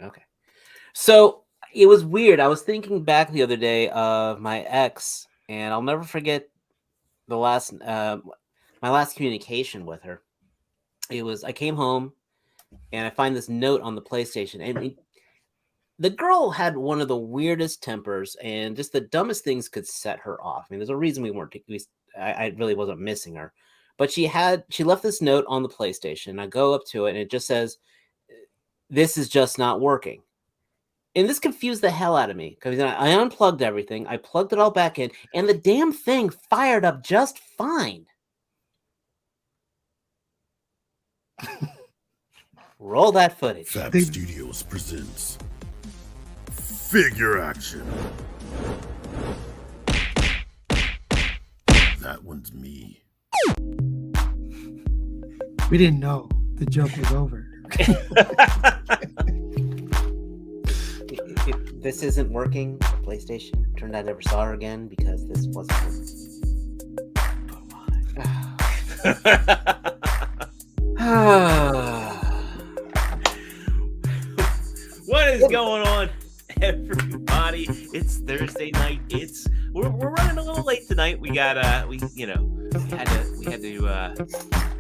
Okay. So it was weird. I was thinking back the other day of my ex, and I'll never forget the last my last communication with her. It was I came home and I find this note on the PlayStation. And the girl had one of the weirdest tempers, and just the dumbest things could set her off. I mean, there's a reason we weren't. I really wasn't missing her, but she left this note on the PlayStation. I go up to it, and it just says, "This is just not working." And this confused the hell out of me because I unplugged everything. I plugged it all back in, and the damn thing fired up just fine. Roll that footage. Fab Studios presents Figure Action. That one's me. We didn't know the joke was over. If this isn't working, the PlayStation, turned out I never saw her again because this wasn't What is going on, everybody? It's Thursday night. We're running a little late tonight. We got we had to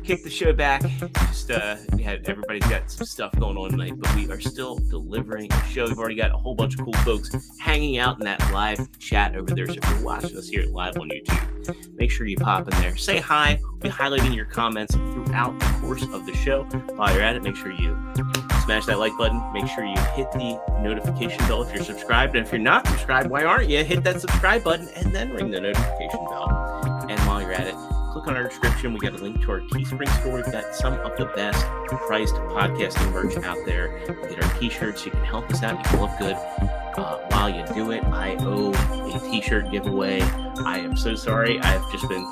kick the show back. Just everybody's got some stuff going on tonight, but we are still delivering a show. We've already got a whole bunch of cool folks hanging out in that live chat over there. So if you're watching us here live on YouTube, make sure you pop in there, say hi. We'll be highlighting your comments throughout the course of the show. While you're at it, make sure you smash that like button. Make sure you hit the notification bell if you're subscribed. And if you're not subscribed, why aren't you? Hit that subscribe button and then ring the notification bell. And while you're at it, click on our description. We got a link to our Teespring store. We've got some of the best priced podcasting merch out there. We get our t-shirts. You can help us out. You can look good while you do it. I owe a t-shirt giveaway. I am so sorry. I've just been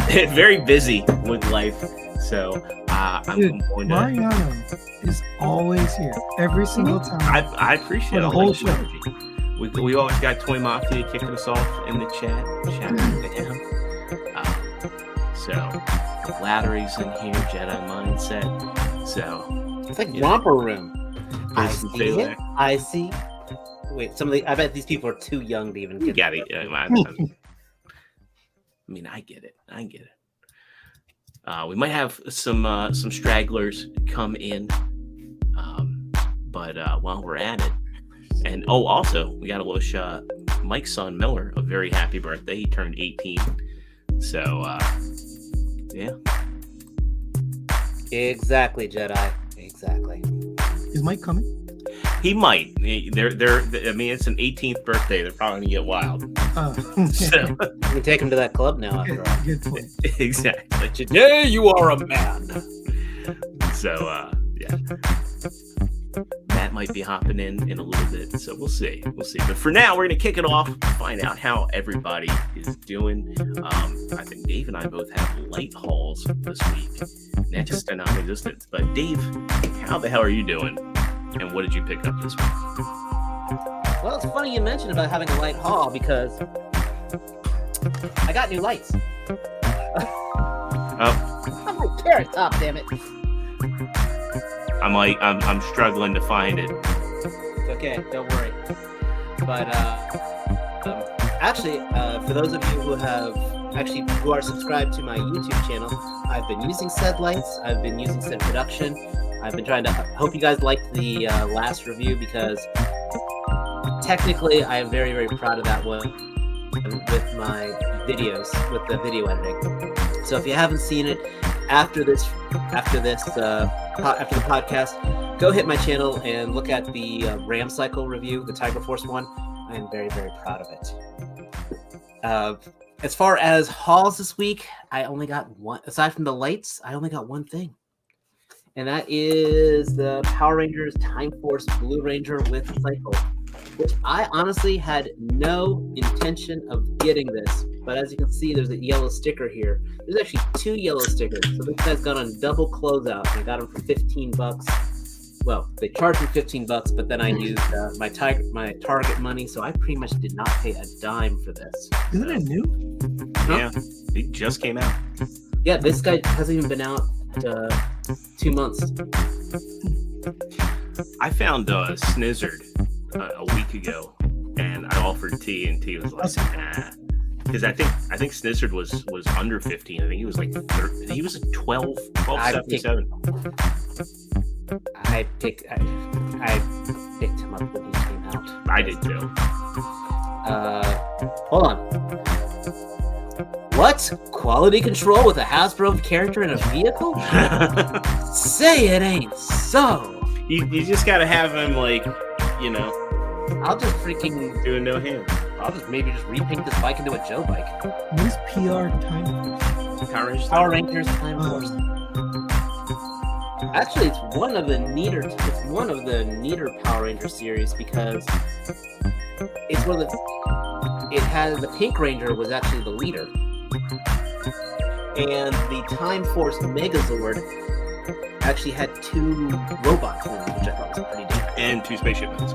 very busy with life. So I'm going to... Mariano is always here every single time. I appreciate the whole show. We always got Toy Mafia kicking us off in the chat. Shout out to him. So Lattery's in here, Jedi Mindset. So it's like Romper Room. I see. Wait, I bet these people are too young to even get it. I mean, I get it. We might have some stragglers come in, but while we're at it, and also we got to wish Mike's son Miller a very happy birthday. He turned 18, so yeah. Exactly, Jedi. Exactly. Is Mike coming? He might. They're. I mean, it's an 18th birthday. They're probably gonna get wild. So you can take him to that club now. After all, good point. Exactly. Today you are a man. So yeah, Matt might be hopping in a little bit. So we'll see. But for now, we're gonna kick it off. Find out how everybody is doing. I think Dave and I both have light hauls this week. Next to non-existent. But Dave, how the hell are you doing? And what did you pick up this week? Well, it's funny you mentioned about having a light haul because I got new lights. I'm like Carrot Top, damn it. I'm struggling to find it. It's okay, don't worry. But actually, for those of you who are subscribed to my YouTube channel, I've been using said lights. I've been using said production. I've been trying to hope you guys liked the last review because technically I am very, very proud of that one with my videos, with the video editing. So if you haven't seen it after the podcast, go hit my channel and look at the Ram Cycle review, the Tiger Force one. I am very, very proud of it. As far as hauls this week, I only got one. Aside from the lights, I only got one thing. And that is the Power Rangers Time Force Blue Ranger with Cycle, which I honestly had no intention of getting this. But as you can see, there's a yellow sticker here. There's actually 2 yellow stickers. So this guy's got on double closeout. I got them for $15. Well, they charged me $15, but then I used my Target money, so I pretty much did not pay a dime for this. Isn't it new? Yeah, it just came out. Yeah, this guy hasn't even been out 2 months. I found Snizzard a week ago, and I offered T, and T was like, nah. Because I think Snizzard was under 15. I think he was like 30, he was a 1277. I picked him up when he came out. I did too. Hold on. What? Quality control with a Hasbro character in a vehicle? Say it ain't so. You just gotta have him like, I'll just freaking do a no hand. I'll just maybe repaint this bike into a Joe bike. What is PR Time Force? Power Rangers Time Force. Actually, it's one of the neater Power Ranger series because it's one of the Pink Ranger was actually the leader, and the Time Force Megazord actually had 2 robot forms, which I thought was pretty dope. And 2 spaceship modes.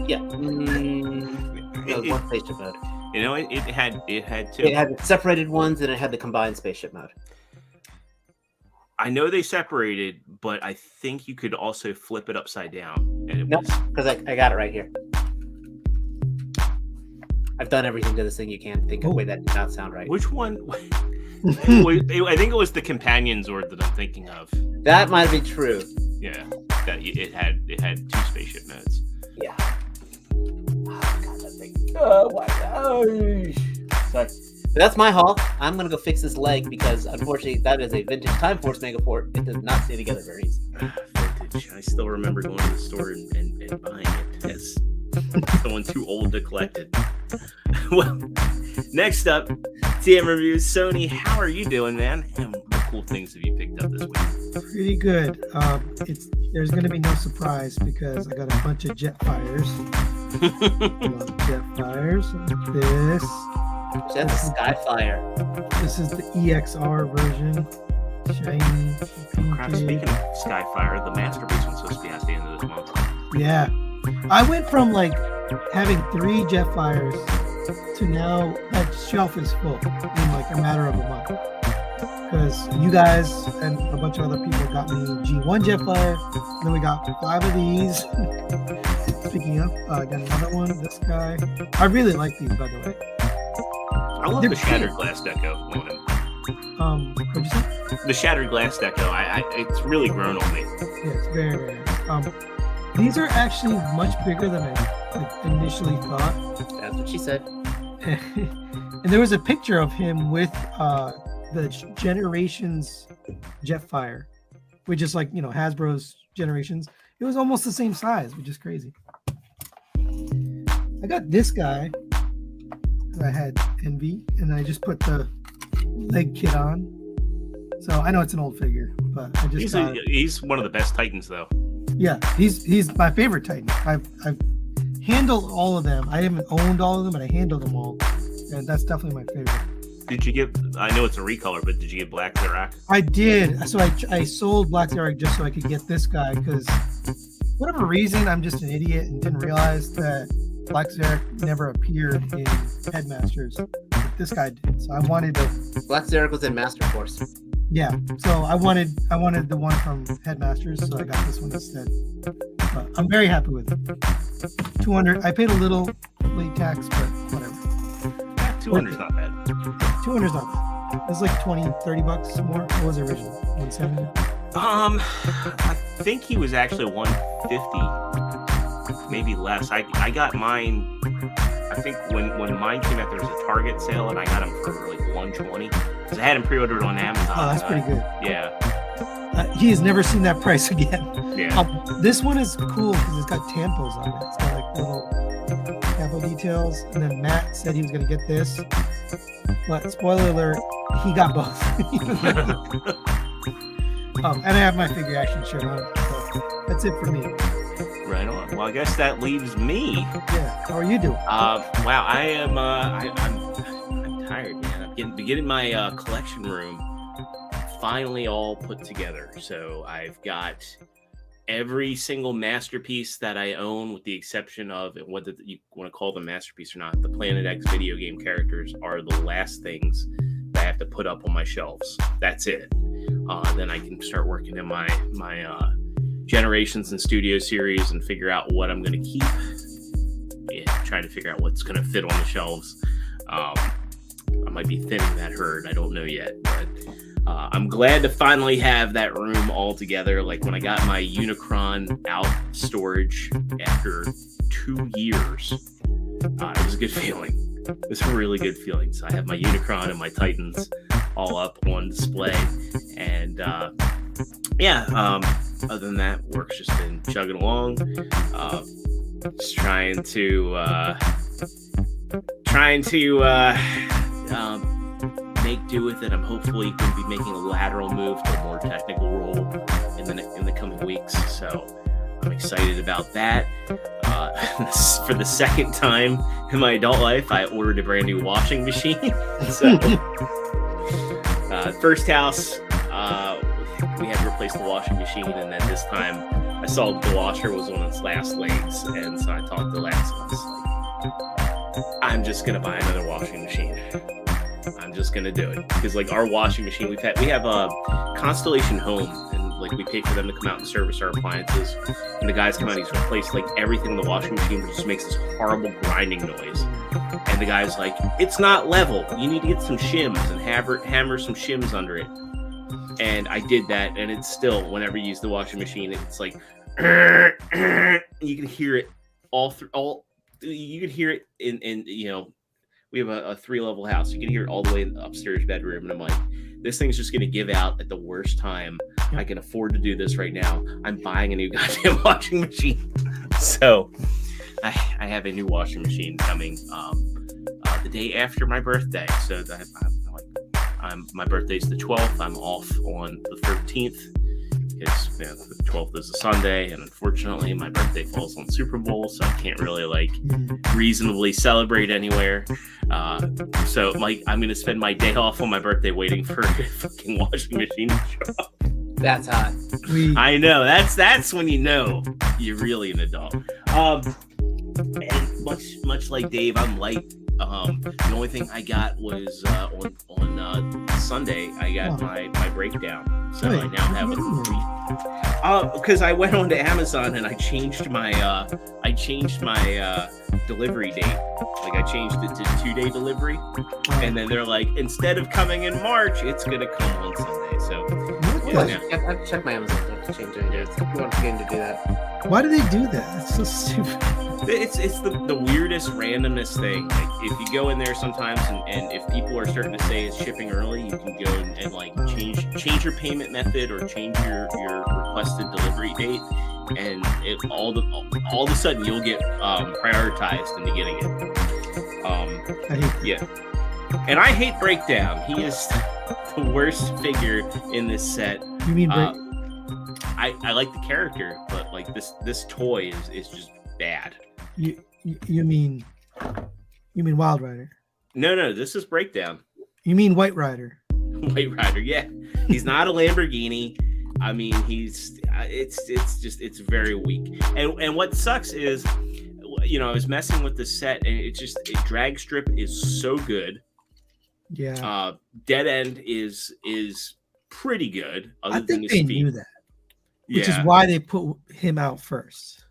Yeah. One spaceship mode. It had 2. It had separated ones, and it had the combined spaceship mode. I know they separated, but I think you could also flip it upside down. And because I got it right here. I've done everything to this thing you can think of. Wait, that did not sound right. Which one? I think it was the companion Zord that I'm thinking of. That might be true. Yeah, that it had 2 spaceship modes. Yeah. Oh god, that thing. Oh my gosh. Sorry. So that's my haul. I'm gonna go fix this leg because unfortunately that is a vintage Time Force Megafort. It does not stay together very easy. Vintage. I still remember going to the store and buying it as someone too old to collect it. Well, next up, TM Reviews. Sony, how are you doing, man? And what cool things have you picked up this week? Pretty good. There's going to be no surprise because I got a bunch of Jetfires. Jetfires. This. That's Skyfire. This is the EXR version. Shiny. Speaking of Skyfire, the Masterpiece one's supposed to be at the end of this month. Yeah. I went from having 3 Jetfires to now that shelf is full in a matter of a month. Because you guys and a bunch of other people got me G1 Jetfire. Then we got 5 of these. Speaking of, I got another one. This guy. I really like these, by the way. I love the Shattered Glass Deco one. What'd you say? The Shattered Glass Deco. It's really grown on me. Yeah, it's very, very nice. These are actually much bigger than I initially thought. That's what she said. And there was a picture of him with the Generations Jetfire, which is Hasbro's Generations. It was almost the same size, which is crazy. I got this guy. I had Envy, and I just put the leg kit on. So I know it's an old figure, but I just he's one of the best Titans, though. Yeah, he's my favorite Titan. I've handled all of them. I haven't owned all of them, but I handled them all, and that's definitely my favorite. Did you get? I know it's a recolor, but did you get Black Zerak? I did. So I sold Black Zerak just so I could get this guy because, for whatever reason, I'm just an idiot and didn't realize that Black Zerak never appeared in Headmasters. But this guy did. So I wanted to. Black Zerak was in Master Force. Yeah. So I wanted the one from Headmasters, so I got this one instead. But I'm very happy with it. 200. I paid a little late tax, but whatever. 200's not bad. 200's not bad. It's like 20, 30 bucks more. What was it original? 170? I think he was actually 150, maybe less. I got mine. I think when mine came out, there was a Target sale, and I got him for like 120 because I had him pre-ordered on Amazon. Oh, that's pretty good. Yeah. He has never seen that price again. Yeah. This one is cool because it's got tampos on it. It's got like little tampo details. And then Matt said he was going to get this, but spoiler alert, he got both. And I have my figure action shirt on. So that's it for me. Right on. Well, I guess that leaves me. Yeah. How are you doing? Wow. I am. I'm tired, man. I'm getting my collection room finally all put together. So I've got every single masterpiece that I own, with the exception of, whether you want to call them masterpiece or not, the Planet X video game characters are the last things that I have to put up on my shelves. That's it. Then I can start working in my Generations and Studio Series and figure out what I'm going to keep. Yeah, trying to figure out what's going to fit on the shelves. I might be thinning that herd. I don't know yet, but I'm glad to finally have that room all together. Like when I got my Unicron out storage after 2 years, it was a good feeling. It was a really good feeling. So I have my Unicron and my Titans all up on display, and other than that, work's just been chugging along. Just trying to make do with it. I'm hopefully going to be making a lateral move to a more technical role in the coming weeks. So I'm excited about that. For the second time in my adult life, I ordered a brand new washing machine. So first house, we had to replace the washing machine, and then this time I saw that the washer was on its last legs, and so I talked to Lex, and I was like, I'm just gonna buy another washing machine. I'm just gonna do it because like our washing machine, we have a Constellation Home, and like we pay for them to come out and service our appliances, and the guys come out and he's replaced like everything in the washing machine, which just makes this horrible grinding noise. And the guy's like, it's not level. You need to get some shims and hammer some shims under it. And I did that, and it's still, whenever you use the washing machine, it's like, you can hear it you can hear it in we have a 3-level house. You can hear it all the way in the upstairs bedroom. And I'm like, this thing's just going to give out at the worst time. I can afford to do this right now. I'm buying a new goddamn washing machine. So I have a new washing machine coming the day after my birthday. So my birthday's the 12th. I'm off on the 13th. The 12th is a Sunday, and unfortunately, my birthday falls on Super Bowl, so I can't really reasonably celebrate anywhere. So I'm going to spend my day off on my birthday waiting for a fucking washing machine to show up. That's hot. I know. That's when you know you're really an adult. And much like Dave, I'm light. The only thing I got was on Sunday. I got my breakdown, so I now have a 3. Because I went on to Amazon and I changed my delivery date. Like I changed it to 2-day delivery, and then they're like, instead of coming in March, it's gonna come on Sunday. So I've checked my Amazon to change it. You want to do that? Why do they do that? That's so stupid. It's the weirdest randomness thing. Like if you go in there sometimes and if people are starting to say it's shipping early, you can go and like change your payment method or change your requested delivery date, and all of a sudden you'll get prioritized into getting it. I hate that. Yeah, and I hate Breakdown. He is the worst figure in this set. You mean I like the character, but like this toy is just bad. You mean Wild Rider? No, this is Breakdown. You mean White Rider? White Rider, yeah. He's not a Lamborghini. I mean, it's very weak. And what sucks is, I was messing with the set, and drag strip is so good. Yeah. Dead End is pretty good. I think they knew that, which is why they put him out first.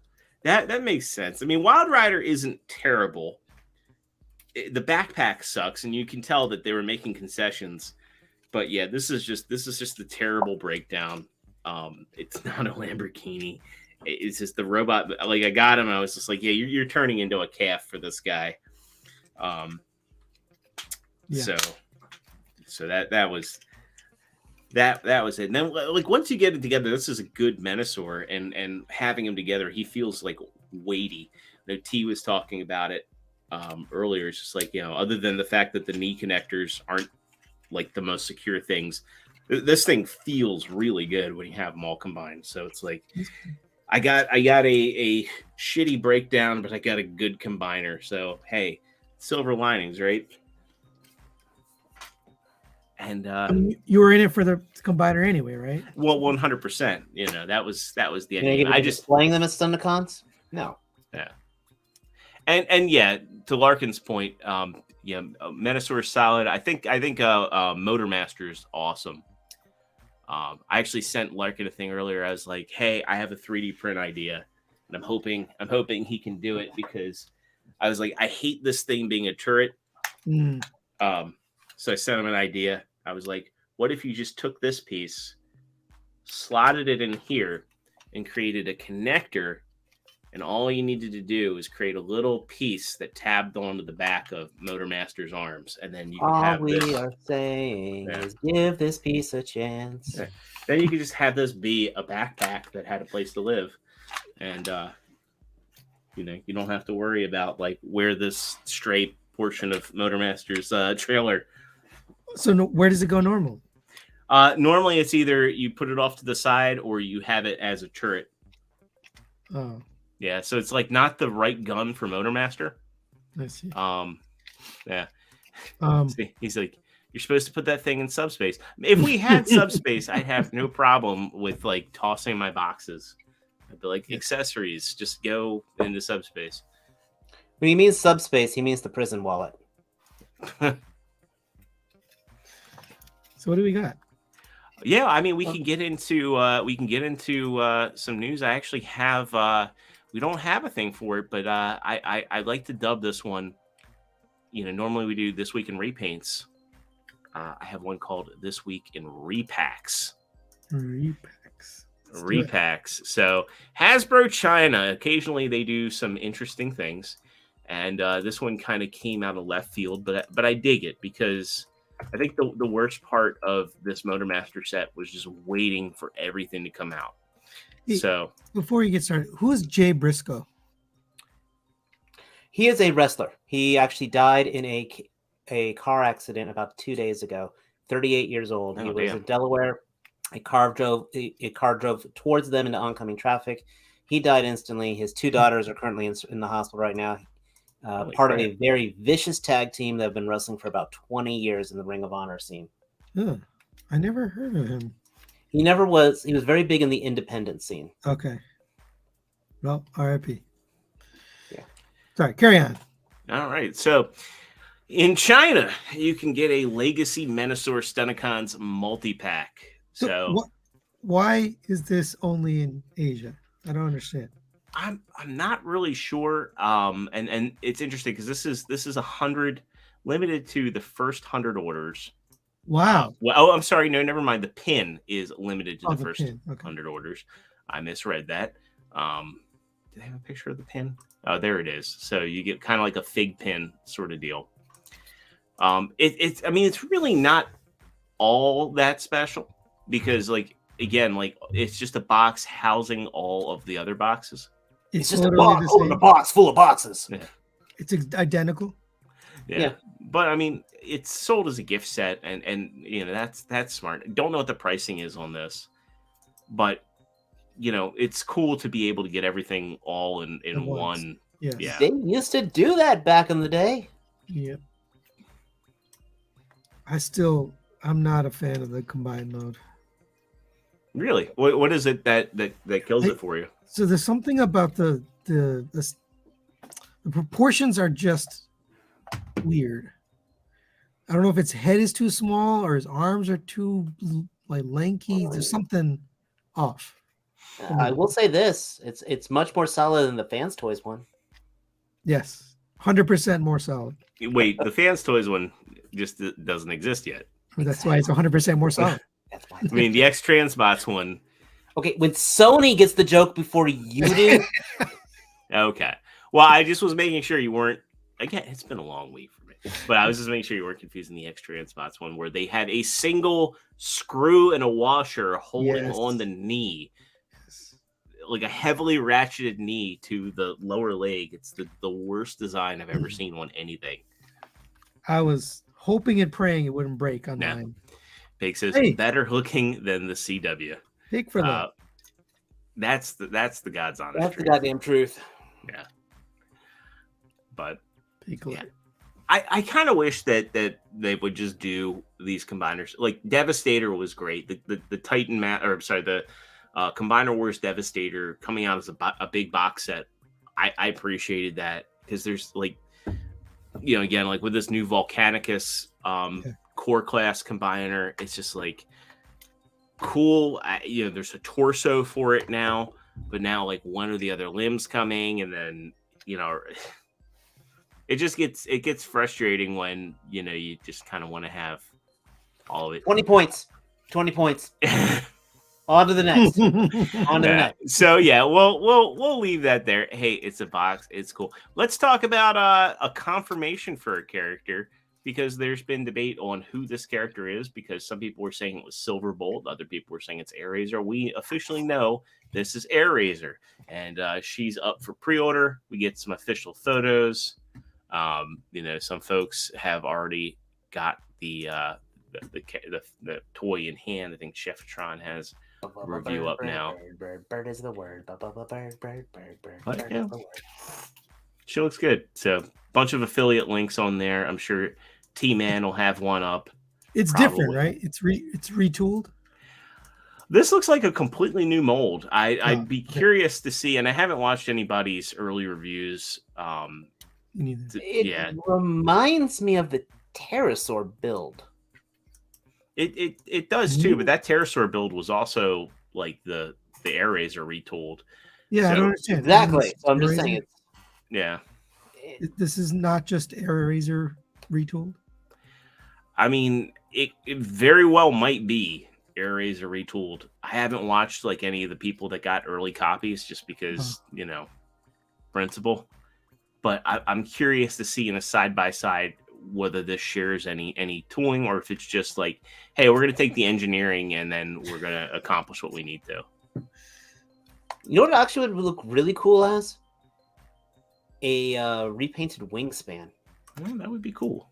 That makes sense. I mean, Wild Rider isn't terrible. The backpack sucks, and you can tell that they were making concessions. But yeah, this is just the terrible Breakdown. It's not a Lamborghini. It's just the robot. Like I got him, and I was just like, yeah, you're turning into a calf for this guy. So that was it. And then like once you get it together, this is a good Menasor, and having him together, he feels like weighty. T was talking about it earlier. It's just like, other than the fact that the knee connectors aren't like the most secure things, this thing feels really good when you have them all combined. So it's like I got a shitty Breakdown, but I got a good combiner. So hey, silver linings, right? And you were in it for the combiner anyway, right? Well, 100%. That was the idea. I just playing them as Thundercons? No. Yeah. And yeah, to Larkin's point, Menasor is solid. I think Motor Master is awesome. I actually sent Larkin a thing earlier. I was like, "Hey, I have a 3D print idea, and I'm hoping he can do it because I was like, I hate this thing being a turret." So I sent him an idea. I was like, "What if you just took this piece, slotted it in here, and created a connector?" And all you needed to do is create a little piece that tabbed onto the back of Motormaster's arms, and then you could All have we this. are saying Yeah. is give this piece a chance. Yeah. Then you could just have this be a backpack that had a place to live, and you don't have to worry about like where this stray portion of Motormaster's trailer. So where does it go normal? Normally, it's either you put it off to the side or you have it as a turret. Oh, Yeah, so it's like not the right gun for Motormaster. I see. Yeah. See, he's like, you're supposed to put that thing in subspace. If we had subspace, I'd have no problem with like tossing my boxes. I'd be like, accessories, just go into subspace. When he means subspace, he means the prison wallet. So what do we got? Yeah, I mean, we can get into some news. I actually have we don't have a thing for it, but I like to dub this one. Normally we do This Week in Repaints. I have one called This Week in Repacks. Repacks. So Hasbro China, occasionally they do some interesting things, and this one kind of came out of left field, but I dig it because I think the worst part of this Motormaster set was just waiting for everything to come out. Hey, so before you get started, who is Jay Briscoe? He is a wrestler. He actually died in a car accident about 2 days ago. 38 years old. He was in Delaware. A car drove towards them into oncoming traffic. He died instantly. His two daughters are currently in the hospital right now. Part of a very vicious tag team that have been wrestling for about 20 years in the Ring of Honor scene. Oh, I never heard of him. He was very big in the independent scene. Okay. Well, RIP. Yeah. Sorry, carry on. All right. So in China, you can get a Legacy Menasor Stunticons multi-pack. So why is this only in Asia? I don't understand. I'm not really sure. And it's interesting because this is 100 limited to the first 100 orders. Wow. I'm sorry. No, never mind. The pin is limited to the first 100 orders. I misread that. Do they have a picture of the pin? Oh, there it is. So you get kind of like a fig pin sort of deal. It's really not all that special because it's just a box housing all of the other boxes. It's just a box holding a box full of boxes. Yeah. It's identical. Yeah. But I mean, it's sold as a gift set, and that's smart. Don't know what the pricing is on this, but it's cool to be able to get everything all in one. Yes. Yeah. They used to do that back in the day. Yep. I'm not a fan of the combined mode. Really? What is it that kills it for you? So there's something about the proportions are just weird. I don't know if his head is too small or his arms are too lanky. There's something off. I will say this: it's much more solid than the Fans Toys one. Yes, 100% more solid. Wait, the Fans Toys one just doesn't exist yet. That's why it's 100% more solid. That's why. I mean, the X-Transbots one. Okay, when Sony gets the joke before you do. Okay. Well, I just was making sure you weren't. Again, it's been a long week for me, but I was just making sure you weren't confusing the X-Transbots one where they had a single screw and a washer holding on the knee. Like a heavily ratcheted knee to the lower leg. It's the worst design I've ever seen on anything. I was hoping and praying it wouldn't break on mine. Pig says better looking than the CW. Pig for that. That's the God's honest That's truth. the goddamn truth. Yeah. But yeah. I kind of wish that they would just do these combiners. Like Devastator was great. The Titan the Combiner Wars Devastator coming out as a big box set. I appreciated that because there's again, like with this new Volcanicus core class combiner, it's just like cool. There's a torso for it now, but now like one or the other limbs coming, and then it gets frustrating when you just kind of want to have all of it. 20 points. 20 points. On to the next. On to the next. So yeah, we'll leave that there. Hey, it's a box. It's cool. Let's talk about a confirmation for a character, because there's been debate on who this character is, because some people were saying it was Silverbolt, other people were saying it's Airazor. We officially know this is Airazor, and she's up for pre-order. We get some official photos. Some folks have already got the toy in hand. I think Chef Tron has a review up now. Bird is the word. Bird. Yeah. She looks good. So, bunch of affiliate links on there. I'm sure T-Man will have one up. It's probably. Different, right? It's retooled. This looks like a completely new mold. I'd be curious to see, and I haven't watched anybody's early reviews. It reminds me of the Pterosaur build. It does too, but that Pterosaur build was also like the Airazor retooled. Yeah, I don't understand. Exactly. So I'm just saying it's. Yeah. This is not just Airazor retooled. I mean, it very well might be Airazor retooled. I haven't watched like any of the people that got early copies just because, principle. But I'm curious to see in a side-by-side whether this shares any tooling, or if it's just like, hey, we're going to take the engineering and then we're going to accomplish what we need to. You know what actually would look really cool as? A repainted wingspan. Well, that would be cool.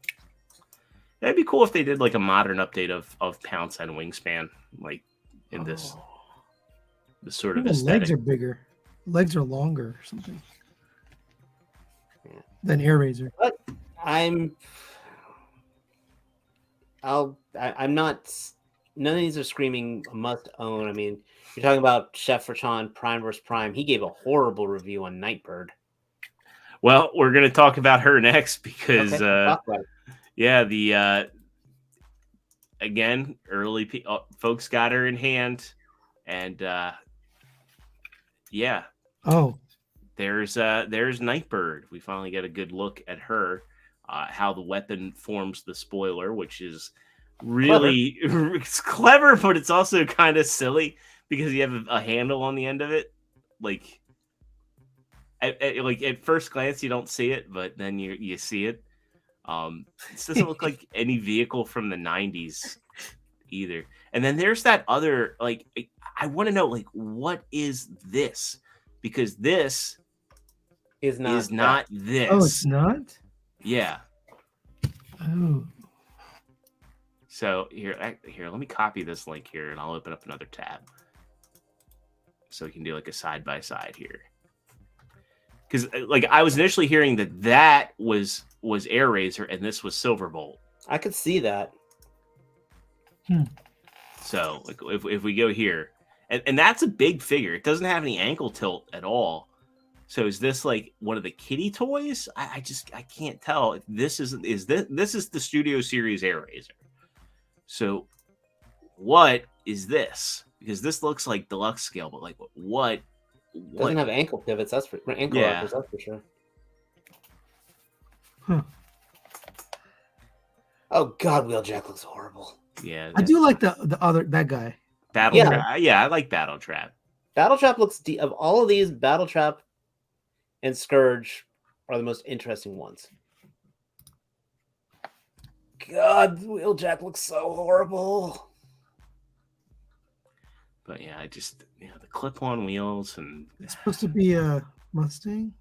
That'd be cool if they did like a modern update of Pounce and Wingspan, like in this sort of aesthetic. Legs are bigger. Legs are longer or something. Than Airazor. But I'm not. None of these are screaming must own. I mean, you're talking about Chef Rachon Prime vs. Prime. He gave a horrible review on Nightbird. Well, we're going to talk about her next because, talk about it. the again, early folks got her in hand, and there's Nightbird. We finally get a good look at her, how the weapon forms the spoiler, which is really it's clever, but it's also kind of silly because you have a handle on the end of it, like. At first glance, you don't see it, but then you see it. This doesn't look like any vehicle from the 90s either. And then there's that other, like, I want to know, like, what is this? Because this is not this. Oh, it's not? Yeah. Oh. So here, let me copy this link here, and I'll open up another tab. So we can do like a side-by-side here. Because like I was initially hearing that was Airazor and this was Silverbolt. I could see that. So like if we go here, and that's a big figure. It doesn't have any ankle tilt at all. So is this like one of the kitty toys? I can't tell. This is the Studio Series Airazor. So what is this? Because this looks like deluxe scale, but like what? Doesn't have ankle pivots. That's for ankle arches, that's for sure. Oh God, Wheeljack looks horrible. Yeah, I do like that guy. Battletrap. Yeah, I like Battletrap. Battletrap looks of all of these. Battletrap and Scourge are the most interesting ones. God, Wheeljack looks so horrible. But yeah, I just the clip-on wheels, and It's supposed to be a Mustang.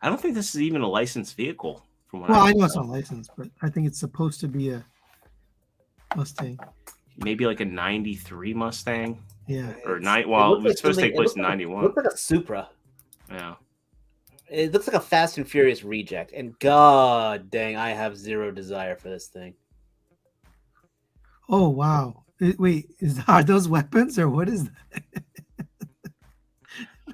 I don't think this is even a licensed vehicle. From what I know it's not licensed, but I think it's supposed to be a Mustang. Maybe like a '93 Mustang. Yeah. Or night. Well, it was supposed to take place in '91. It looks like a Supra. Yeah. It looks like a Fast and Furious reject, and God dang, I have zero desire for this thing. Oh wow. Wait, are those weapons or what is that?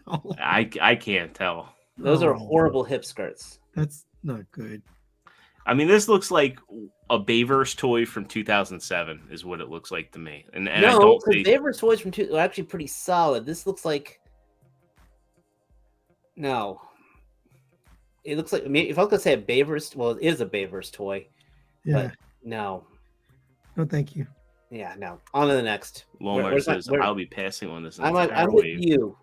No. I can't tell. Those are horrible hip skirts. That's not good. I mean, this looks like a Bayverse toy from 2007 is what it looks like to me. And I No, don't because see Bayverse toys from two are actually pretty solid. This looks like no. It looks like, I mean, if I was gonna say a Bayverse, well, it is a Bayverse toy, Yeah. but no. No, thank you. Yeah, no. On to the next. Walmart says I'll be passing on this I'm entire with wave. you.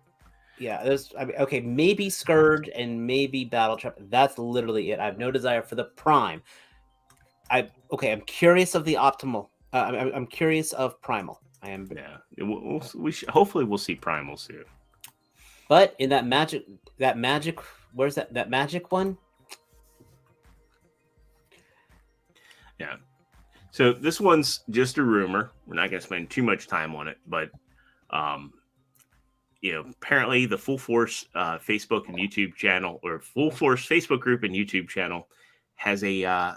Yeah, there's okay, maybe Scourge and maybe Battle Trap. That's literally it. I have no desire for the Prime. I'm curious of the optimal. I'm curious of Primal. I am. Yeah, hopefully we'll see Primal soon. But in that magic, where's that magic one? Yeah. So this one's just a rumor. We're not going to spend too much time on it, but apparently the Full Force Facebook and YouTube channel, or Full Force Facebook group and YouTube channel, has a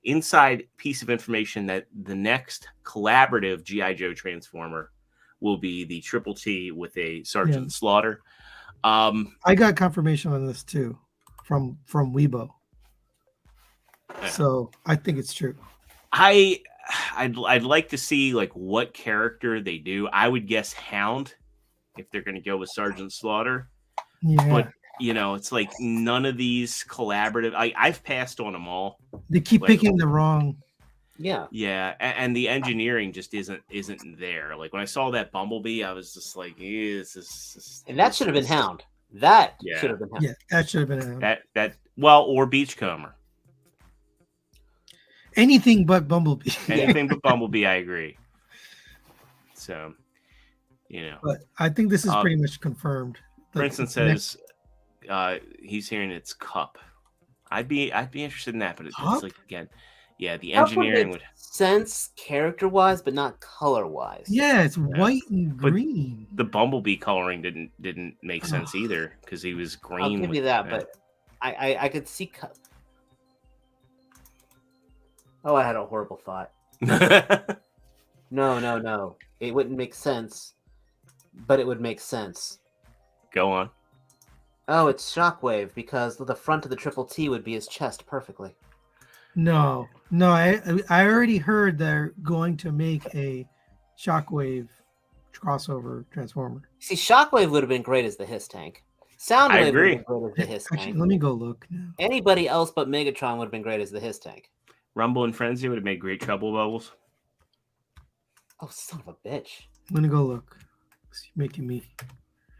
inside piece of information that the next collaborative G.I. Joe Transformer will be the Triple T with a Sergeant Slaughter. I got confirmation on this too from Weibo. Yeah. So I think it's true. I'd like to see like what character they do. I would guess Hound if they're going to go with Sergeant Slaughter. Yeah. But it's like none of these collaborative. I've passed on them all. They keep picking the wrong. Yeah. Yeah, and the engineering just isn't there. Like when I saw that Bumblebee, I was just like, and that should have been Hound. That should have been Hound. Yeah, that should have been Hound. Or Beachcomber. Anything but Bumblebee. Anything but Bumblebee, I agree. So, But I think this is pretty much confirmed. Princeton says he's hearing it's Cup. I'd be interested in that, but it's like, again, the engineering would sense character-wise, but not color-wise. Yeah, it's white and green. But the Bumblebee coloring didn't make sense either because he was green. I'll give you that, but I could see. Oh, I had a horrible thought. No. It wouldn't make sense, but it would make sense. Go on. Oh, it's Shockwave because the front of the Triple T would be his chest perfectly. No. I already heard they're going to make a Shockwave crossover Transformer. See, Shockwave would have been great as the Hiss Tank. Soundwave would have been great as the Hiss Actually, Tank. let me go look now. Anybody else but Megatron would have been great as the Hiss Tank. Rumble and Frenzy would have made great Trouble Bubbles. Oh, son of a bitch. I'm going to go look. It's making me.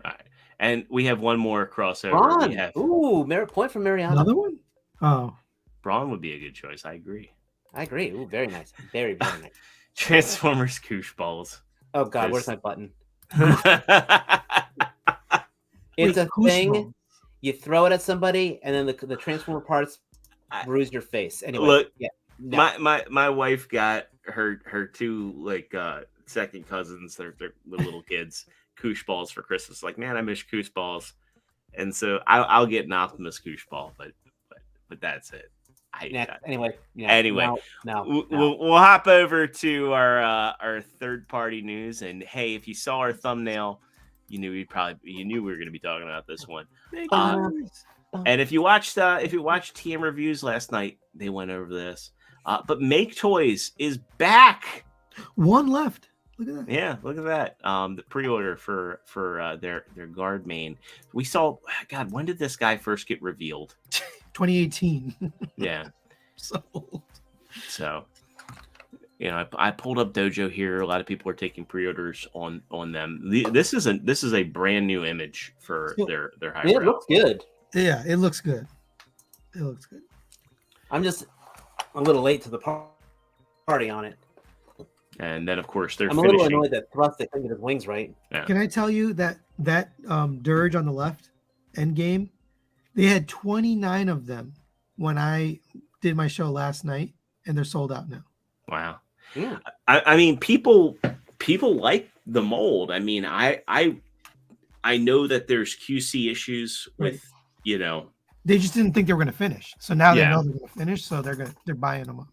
All right. And we have one more crossover. Braun. Ooh, point for Mariana. Another one? Oh. Braun would be a good choice. I agree. Ooh, very nice. Very, very nice. Transformers Koosh Balls. Oh, God, where's my button? It's a thing. You throw it at somebody, and then the Transformer parts bruise your face. Anyway, look, no. my wife got her two second cousins, they're little kids, Koosh Balls for Christmas. Like, man, I miss Koosh Balls, and so I'll get an Optimus Koosh Ball, but that's it. Anyway, we'll hop over to our third party news, and hey, if you saw our thumbnail, you knew we were going to be talking about this one. And if you watched TM reviews last night, they went over this. But Maketoys is back. One left. Look at that. Yeah, look at that. The pre-order for their guard main. We saw. God, when did this guy first get revealed? 2018. Yeah. So old. So, I pulled up Dojo here. A lot of people are taking pre-orders on them. This is a brand new image for their hybrid. It looks good. Yeah, it looks good. It looks good. I'm just a little late to the party on it. And then, of course, they're I'm a little annoyed that Thrust didn't get his wings right. Yeah. Can I tell you that Dirge on the left, Endgame, they had 29 of them when I did my show last night, and they're sold out now. Wow. Yeah. I mean, people like the mold. I mean, I know that there's QC issues with, They just didn't think they were going to finish. So now they Yeah. know they're going to finish, so they're buying them up.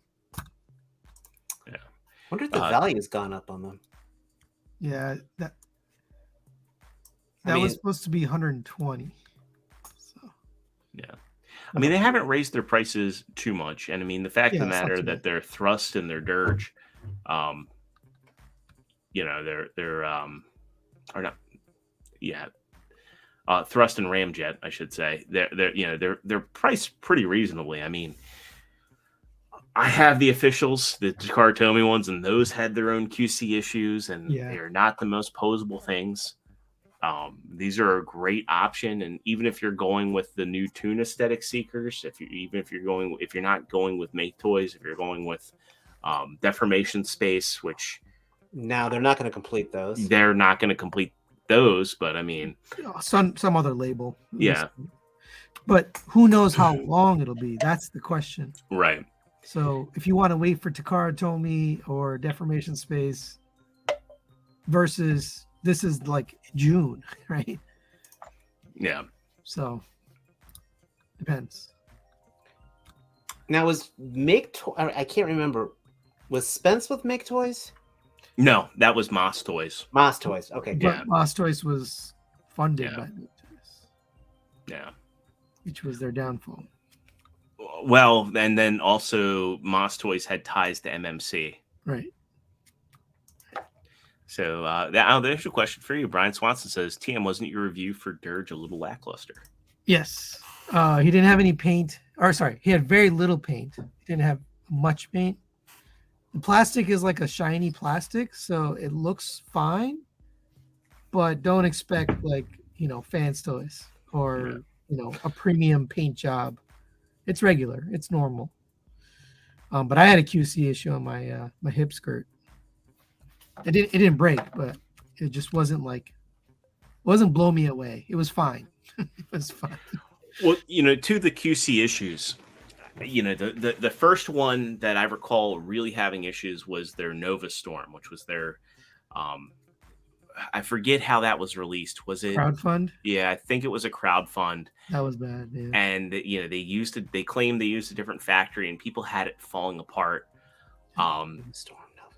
Yeah. Wonder if the value has gone up on them. Yeah, that was supposed to be 120. So. Yeah. I mean, they haven't raised their prices too much, and I mean, the fact of the it's not matter too that bad. their thrust and their dirge, they're or not, yeah, thrust and ramjet, I should say. They're priced pretty reasonably. I mean, I have the officials, the Takara Tomy ones, and those had their own QC issues, and they're not the most posable things. These are a great option, and even if you're going with the new tune aesthetic seekers, if you're not going with Maketoys, if you're going with Deformation Space, which Now they're not going to complete those. they're not going to complete those, but I mean, some other label. yeah, But who knows how long it'll be? That's the question. right. So if you want to wait for Takara Tomy or Deformation Space versus this is like June, right? Yeah. So depends. Now was I can't remember. Was Spence with Maketoys? No, that was Moss Toys. Moss Toys. Okay. But Yeah. Moss Toys was funded Yeah. by Maketoys, Yeah. which was their downfall. Well, and then also Moss Toys had ties to MMC. Right. So there's a question for you. Brian Swanson says, TM, wasn't your review for Dirge a little lackluster? Yes. He didn't have any paint. Or sorry, he had very little paint. He didn't have much paint. The plastic is like a shiny plastic, so it looks fine. But don't expect Fans Toys or a premium paint job. It's regular. It's normal. But I had a QC issue on my my hip skirt. It didn't break, but it just wasn't blow me away. It was fine. It was fine. Well, to the QC issues, the first one that I recall really having issues was their Nova Storm, which was their I forget how that was released. Was it Crowdfund? Yeah, I think it was a crowdfund. That was bad. Yeah. And they claimed they used a different factory, and people had it falling apart.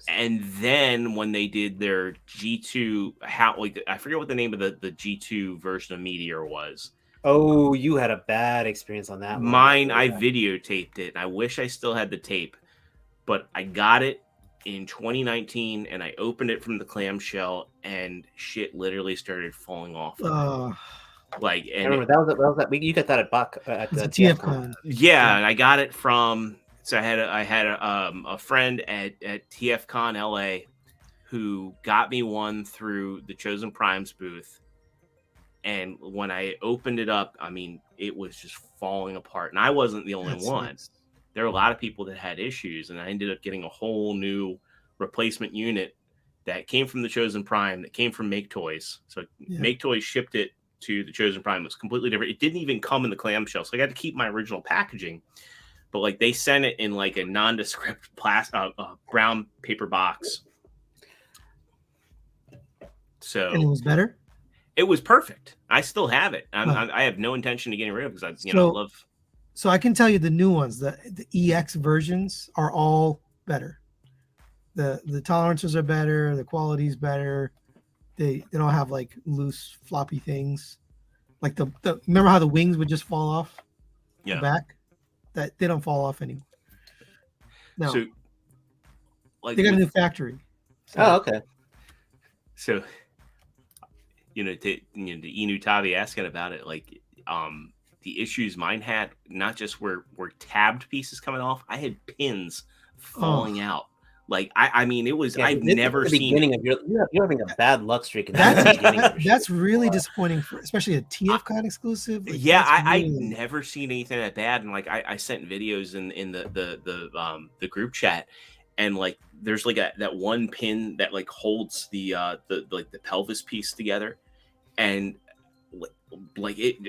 And then when they did their G2, I forget what the name of the G2 version of Meteor was. Oh, you had a bad experience on that. Mine, I videotaped it. I wish I still had the tape, but I got it in 2019, and I opened it from the clamshell, and shit literally started falling off. I remember that was you got that at Buck at the TFCon. Yeah, and I got it from. So I had a friend at TFCon LA who got me one through the Chosen Primes booth, and when I opened it up, I mean, it was just falling apart, and I wasn't the only one. Nice. There are a lot of people that had issues, and I ended up getting a whole new replacement unit that came from the Chosen Prime, that came from Maketoys. So Maketoys shipped it to the Chosen Prime. It was completely different. It didn't even come in the clamshell, so I got to keep my original packaging. But they sent it in a nondescript brown paper box. So and it was better. It was perfect. I still have it. I have no intention of getting rid of it because I love. So I can tell you the new ones, the EX versions are all better. The tolerances are better. The quality is better. They don't have loose floppy things. The remember how the wings would just fall off the back? That they don't fall off anymore. No. So, they got a new factory. So. Oh, okay. So, to Inu Tavi asking about it, the issues mine had, not just were tabbed pieces coming off, I had pins falling out. I mean, it was, I've never seen. You're having a bad luck streak. That's really disappointing, especially a TFCon exclusive. I've never seen anything that bad. And I sent videos in the group chat, and there's that one pin that holds the pelvis piece together, and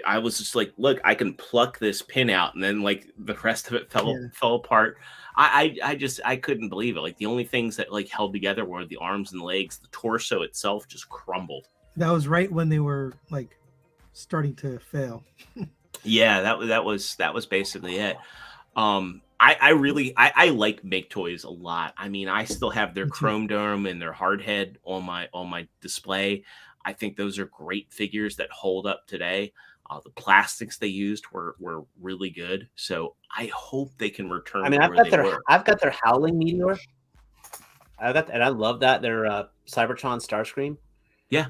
I was just look, I can pluck this pin out, and then the rest of it fell apart. I couldn't believe it. The only things that held together were the arms and legs. The torso itself just crumbled. That was right when they were starting to fail. Yeah, that was basically it. I really like Maketoys a lot. I mean, I still have their Chrome Dome and their Hardhead on my display. I think those are great figures that hold up today. The plastics they used were really good. So I hope they can return I mean, to I've where got they their were. I've got their Howling Meteor. And I love that. Their Cybertron Starscream. Yeah.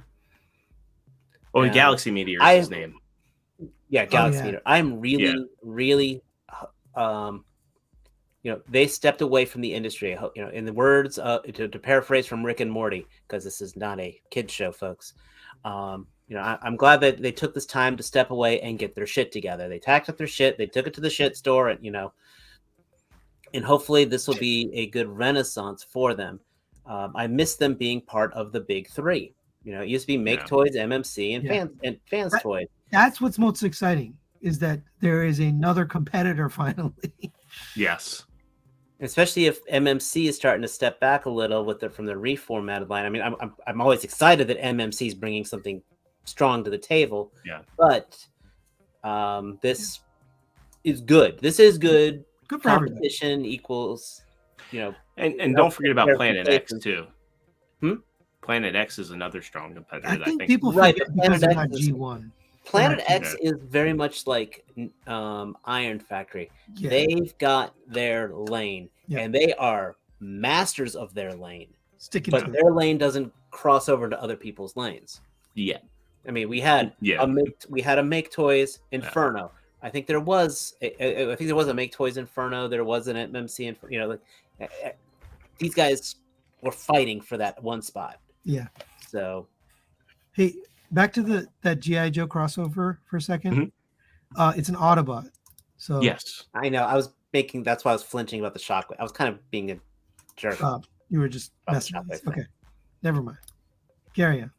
Oh, and And Galaxy Meteor is his name. Yeah, Galaxy yeah. Meteor. I'm really, they stepped away from the industry. In the words to paraphrase from Rick and Morty, because this is not a kid show, folks. I'm glad that they took this time to step away and get their shit together. They tacked up their shit. They took it to the shit store, and hopefully this will be a good renaissance for them. I miss them being part of the big three. It used to be Maketoys, MMC, and Fans Toys. That's what's most exciting, is that there is another competitor finally. Yes. Especially if MMC is starting to step back a little from the reformatted line. I mean, I'm always excited that MMC is bringing something strong to the table. Yeah. But this is good. This is good. Good for Competition equals, And don't forget about Planet X too. Planet X is another strong competitor. I think people forget because they're not G1. Planet X is very much like Iron Factory. Yeah. They've got their lane, and they are masters of their lane. But their lane doesn't cross over to other people's lanes. Yeah, I mean, we had a Maketoys Inferno. I think there was a Maketoys Inferno. There was an MMC Inferno. These guys were fighting for that one spot. Yeah. So, hey, back to that G.I. Joe crossover for a second. Mm-hmm. It's an Autobot. So yes, I know. That's why I was flinching about the shock. I was kind of being a jerk. You were just messing with it. Okay, never mind. Carry on.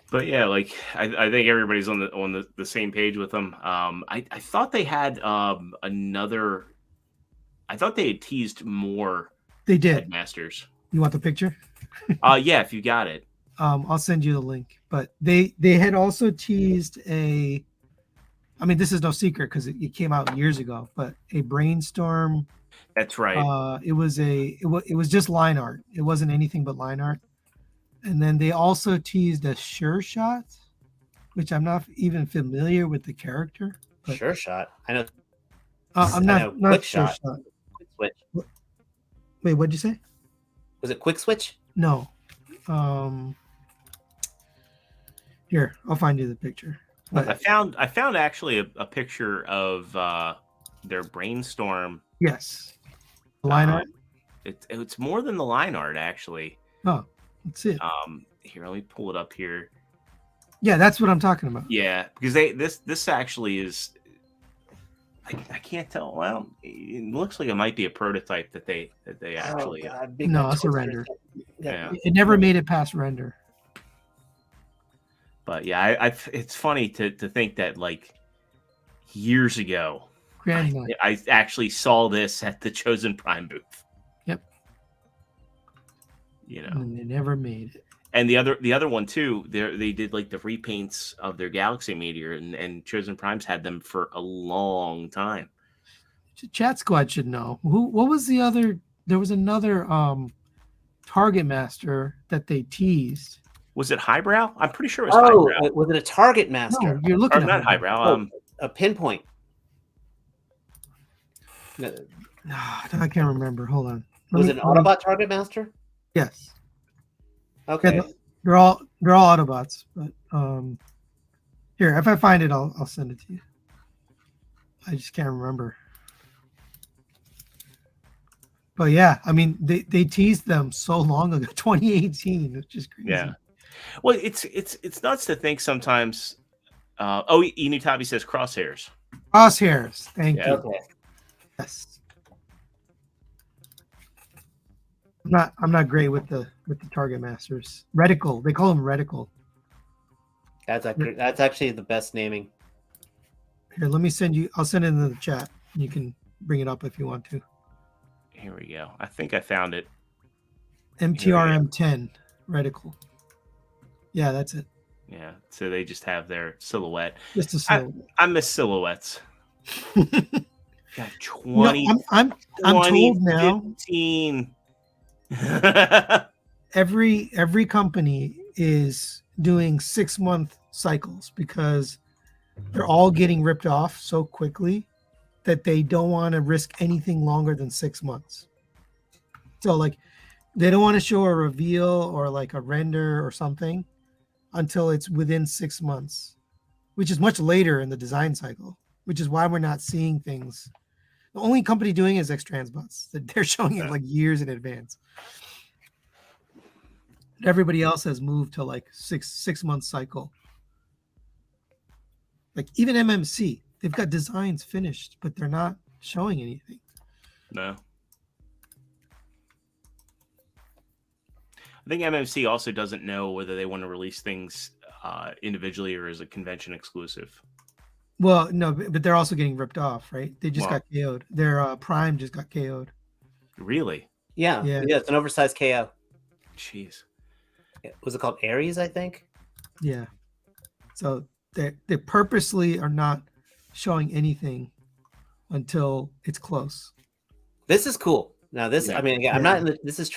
But yeah, I think everybody's on the same page with them. I thought they had another. I thought they had teased more. They did. Headmasters. You want the picture? Yeah, if you got it. I'll send you the link. But they had also teased a. I mean, this is no secret because it came out years ago. But a Brainstorm. That's right. It was just line art. It wasn't anything but line art. And then they also teased a Sure Shot, which I'm not even familiar with the character. But, Sure Shot. I know. I'm not Quick Sure Shot. Quick Switch. Wait, what'd you say? Was it Quick Switch? No. Here, I'll find you the picture. But I found actually a picture of their Brainstorm. Yes. The line art. It's more than the line art, actually. Oh, that's it. Here, let me pull it up here. Yeah, that's what I'm talking about. Yeah, because this actually is. I can't tell. Well, it looks like it might be a prototype that they actually. No, it's a render. Yeah. It never made it past render. But yeah, it's funny to think that years ago, I actually saw this at the Chosen Prime booth. Yep. And they never made it. And the other one too, they did the repaints of their Galaxy Meteor, and Chosen Primes had them for a long time. Chat Squad should know. What was the other? There was another Target Master that they teased. Was it Highbrow? I'm pretty sure it was Highbrow. Was it a Target Master? No, you're looking at not Highbrow. A Pinpoint. No, I can't remember. Hold on. Was it an Autobot Target Master? Yes. Okay. Yeah, they're all Autobots, but here, if I find it, I'll send it to you. I just can't remember. But yeah, I mean, they teased them so long ago, 2018. It's just crazy. Yeah. Well, it's nuts to think sometimes. Inutabi says crosshairs. Crosshairs. Thank you. Okay. Yes. I'm not great with the Target Masters. Reticle. They call them Reticle. That's actually the best naming. Here, let me send you. I'll send it in the chat. You can bring it up if you want to. Here we go. I think I found it. MTRM10 Reticle. Yeah, that's it. Yeah. So they just have their silhouette. Just a silhouette. I miss silhouettes. Got 20. I'm told now. 15. Every company is doing 6-month cycles because they're all getting ripped off so quickly that they don't want to risk anything longer than 6 months. So like they don't want to show a reveal or like a render or something until it's within 6 months, which is much later in the design cycle, which is why we're not seeing things. The only company doing it is X-Transbots. They're showing it like years in advance. Everybody else has moved to like six month cycle. Like even MMC, they've got designs finished, but they're not showing anything. No. I think MMC also doesn't know whether they want to release things individually or as a convention exclusive. Well, no, but they're also getting ripped off, right? They just got KO'd. Their Prime just got KO'd. Really? Yeah. It's an oversized KO. Jeez. Was it called Aries, I think? Yeah. So they purposely are not showing anything until it's close. This is cool. Now this, I mean, again, I'm not in the. This is.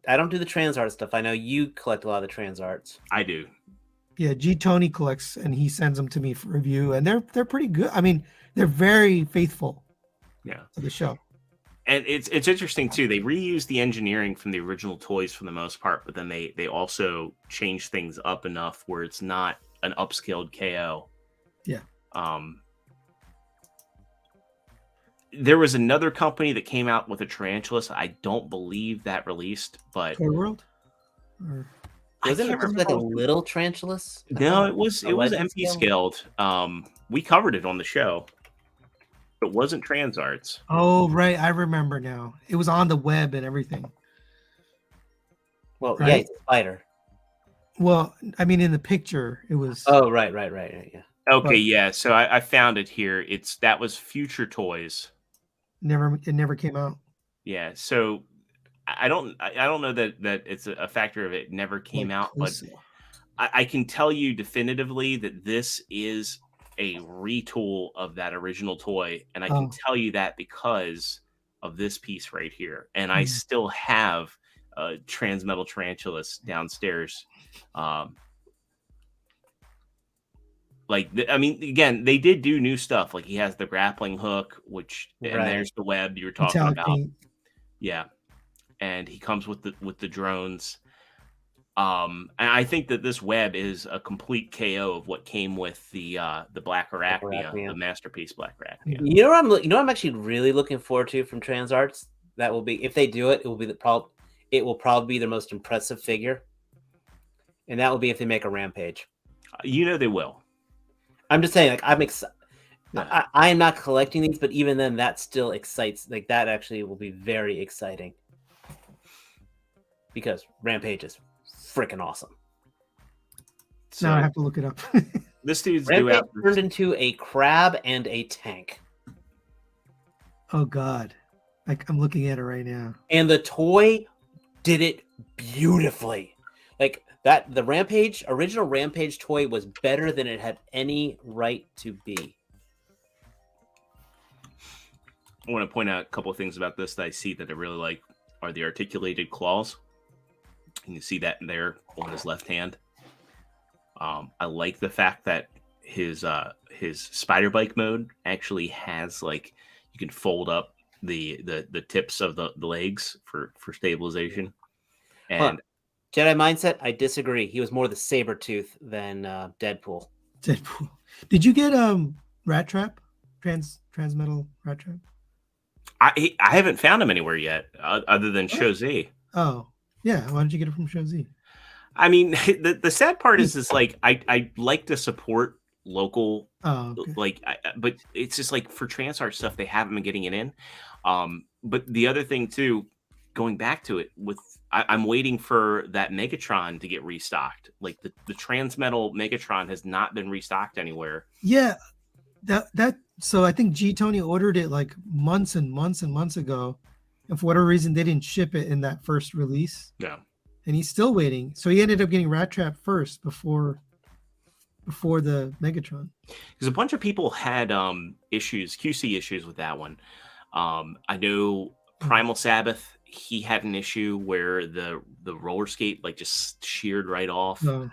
I don't do the trans art stuff. I know you collect a lot of the trans arts. I do. Yeah, G Tony collects and he sends them to me for review, and they're pretty good. I mean, they're very faithful. Yeah. To the show. And it's interesting too. They reused the engineering from the original toys for the most part, but then they also changed things up enough where it's not an upscaled KO. Yeah. There was another company that came out with a Tarantulas. I don't believe that released, but Toy World. Wasn't it just like a little Tarantulas? No, it was MP scaled. We covered it on the show. It wasn't trans arts. Oh, right. I remember now. It was on the web and everything. Well, yeah, it's a spider. Well, I mean, in the picture, it was. Oh, right. Yeah. Okay, yeah. So I found it here. That was Future Toys. It never came out. Yeah. So I don't know that it's a factor of it never came out, but I can tell you definitively that this is a retool of that original toy, and I can tell you that because of this piece right here. And I still have Transmetal Tarantulas downstairs. I mean, again, they did do new stuff. Like he has the grappling hook, and there's the web you were talking about. Yeah, and he comes with the drones. And I think that this web is a complete KO of what came with the Black Arachnia, the masterpiece Black Arachnia. You know what I'm actually really looking forward to from Trans Arts? That will be, if they do it, it will probably be their most impressive figure, and that will be if they make a Rampage. You know they will. I'm just saying, like I'm excited. I am not collecting these, but even then, that still excites. Like that actually will be very exciting because Rampage is freaking awesome. So now I have to look it up. This dude's turned into a crab and a tank. Oh God, I'm looking at it right now. And the toy did it beautifully. Like that, the original Rampage toy was better than it had any right to be. I want to point out a couple of things about this that I see that I really like are the articulated claws. You can see that there on his left hand. I like the fact that his spider bike mode actually has like you can fold up the tips of the legs for stabilization. And Jedi mindset, I disagree. He was more the Sabretooth than Deadpool. Did you get Rat Trap? Transmetal Rat Trap? I haven't found him anywhere yet, other than Show Z. Oh, yeah. Why did you get it from Show Z? I mean, the sad part is like I like to support local, but it's just like for trans art stuff they haven't been getting it in. But the other thing too, going back to it, I'm waiting for that Megatron to get restocked. Like the Transmetal Megatron has not been restocked anywhere. Yeah, that. So I think G Tony ordered it like months and months and months ago, and for whatever reason they didn't ship it in that first release. Yeah, and he's still waiting. So he ended up getting Rat Trap first before the Megatron. Because a bunch of people had QC issues with that one. I know Primal Sabbath. he had an issue where the roller skate like just sheared right off. No.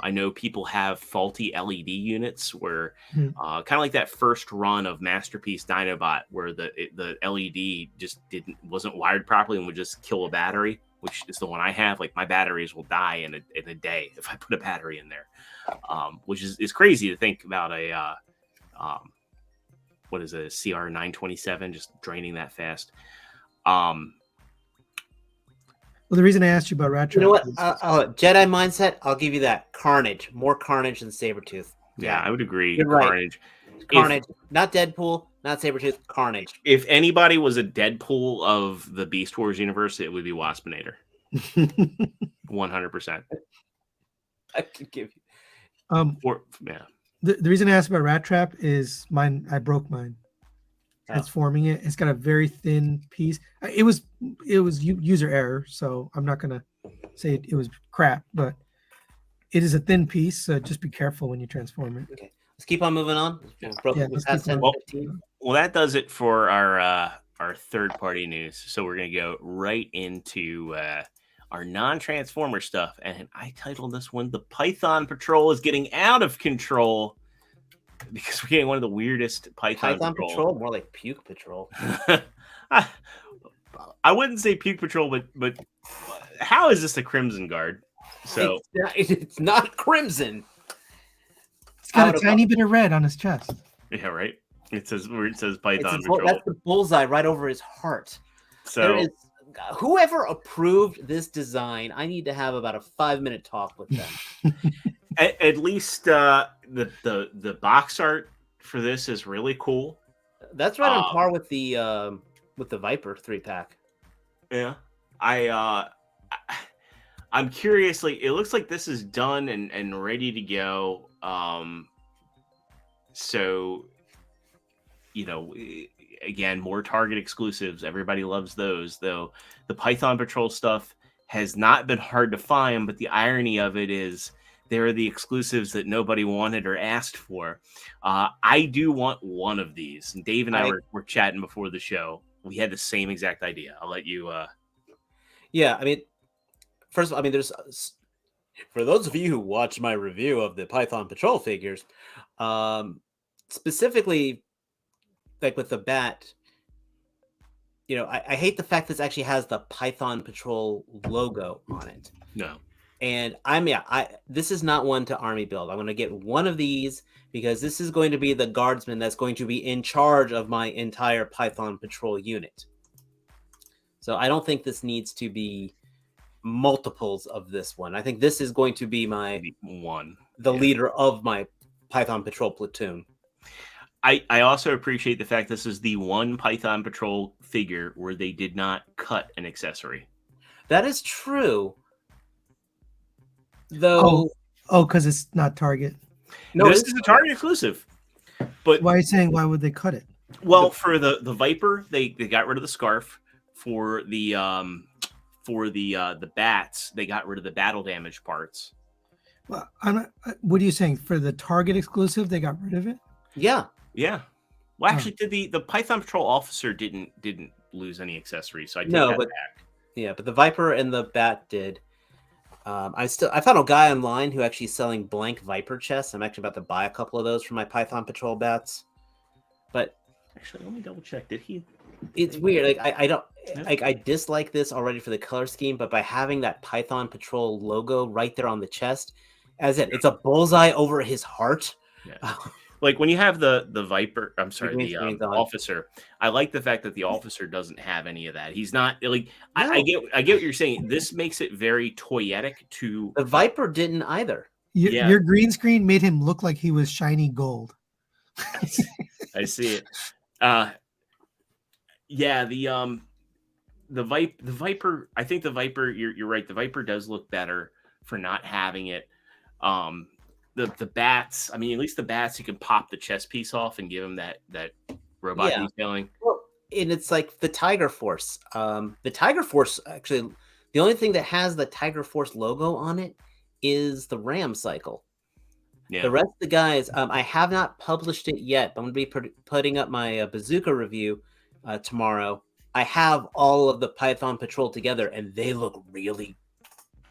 I know people have faulty LED units where Mhm. kind of like that first run of Masterpiece Dinobot where the LED just wasn't wired properly and would just kill a battery, which is the one I have. Like my batteries will die in a day if I put a battery in there, which is crazy to think about what is a CR927 just draining that fast. Well, the reason I asked you about Rat You Trap know what? is Jedi mindset. I'll give you that. Carnage, more Carnage than Sabretooth. Yeah, I would agree. You're right. Carnage. Carnage, not Deadpool, not Sabretooth. Carnage. If anybody was a Deadpool of the Beast Wars universe, it would be Waspinator. 100%. I could give you. Yeah. The reason I asked about Rat Trap is mine. I broke mine. Transforming it. It's got a very thin piece. It was user error, so I'm not gonna say it was crap, but it is a thin piece. So just be careful when you transform it. Okay, let's keep on moving on. Yeah, let's keep on. Well, that does it for our third party news. So we're gonna go right into our non-transformer stuff, and I titled this one "The Python Patrol is Getting Out of Control." Because we're getting one of the weirdest Python Patrol, more like Puke Patrol. I wouldn't say Puke Patrol, but how is this a Crimson Guard? So it's not Crimson. It's got a tiny bit of red on his chest. Yeah, right. It says Python Patrol. That's the bullseye right over his heart. So whoever approved this design, I need to have about a 5-minute talk with them. At least the box art for this is really cool. That's right on par with the Viper 3-pack. Yeah, I'm curious. Like, it looks like this is done and ready to go. So, again, more Target exclusives. Everybody loves those, though. The Python Patrol stuff has not been hard to find, but the irony of it is they're the exclusives that nobody wanted or asked for. I do want one of these. And Dave and I were chatting before the show. We had the same exact idea. I'll let you. Yeah, I mean, first of all, there's for those of you who watched my review of the Python Patrol figures, specifically, like with the bat. I hate the fact this actually has the Python Patrol logo on it. No. And this is not one to army build. I'm going to get one of these because this is going to be the guardsman that's going to be in charge of my entire Python Patrol unit. So I don't think this needs to be multiples of this one. I think this is going to be the leader of my Python Patrol platoon. I also appreciate the fact this is the one Python Patrol figure where they did not cut an accessory. That is true. Though, because it's not Target. No, this is a Target exclusive. But why are you saying why would they cut it? Well, for the Viper, they got rid of the scarf. For the bats, they got rid of the battle damage parts. Well, what are you saying? For the Target exclusive, they got rid of it? Yeah. Well, actually, the Python Patrol officer didn't lose any accessories, so I take that back. Yeah, but the Viper and the bat did. I found a guy online who actually is selling blank Viper chests. I'm actually about to buy a couple of those for my Python Patrol bats. But actually, let me double check. Did he? It's weird. I dislike this already for the color scheme, but by having that Python Patrol logo right there on the chest, it's a bullseye over his heart. Yeah. Like when you have the Viper, I'm sorry, the officer. I like the fact that the officer doesn't have any of that. He's not like. No. I get what you're saying. This makes it very toyetic to. The Viper didn't either. Your green screen made him look like he was shiny gold. I see it. Yeah, the Viper. I think the Viper. You're right. The Viper does look better for not having it. The bats. At least the bats, you can pop the chest piece off and give them that robot detailing. Well, and it's like the Tiger Force. The Tiger Force, actually, the only thing that has the Tiger Force logo on it is the Ram cycle. Yeah. The rest of the guys, I have not published it yet, but I'm going to be putting up my bazooka review tomorrow. I have all of the Python Patrol together, and they look really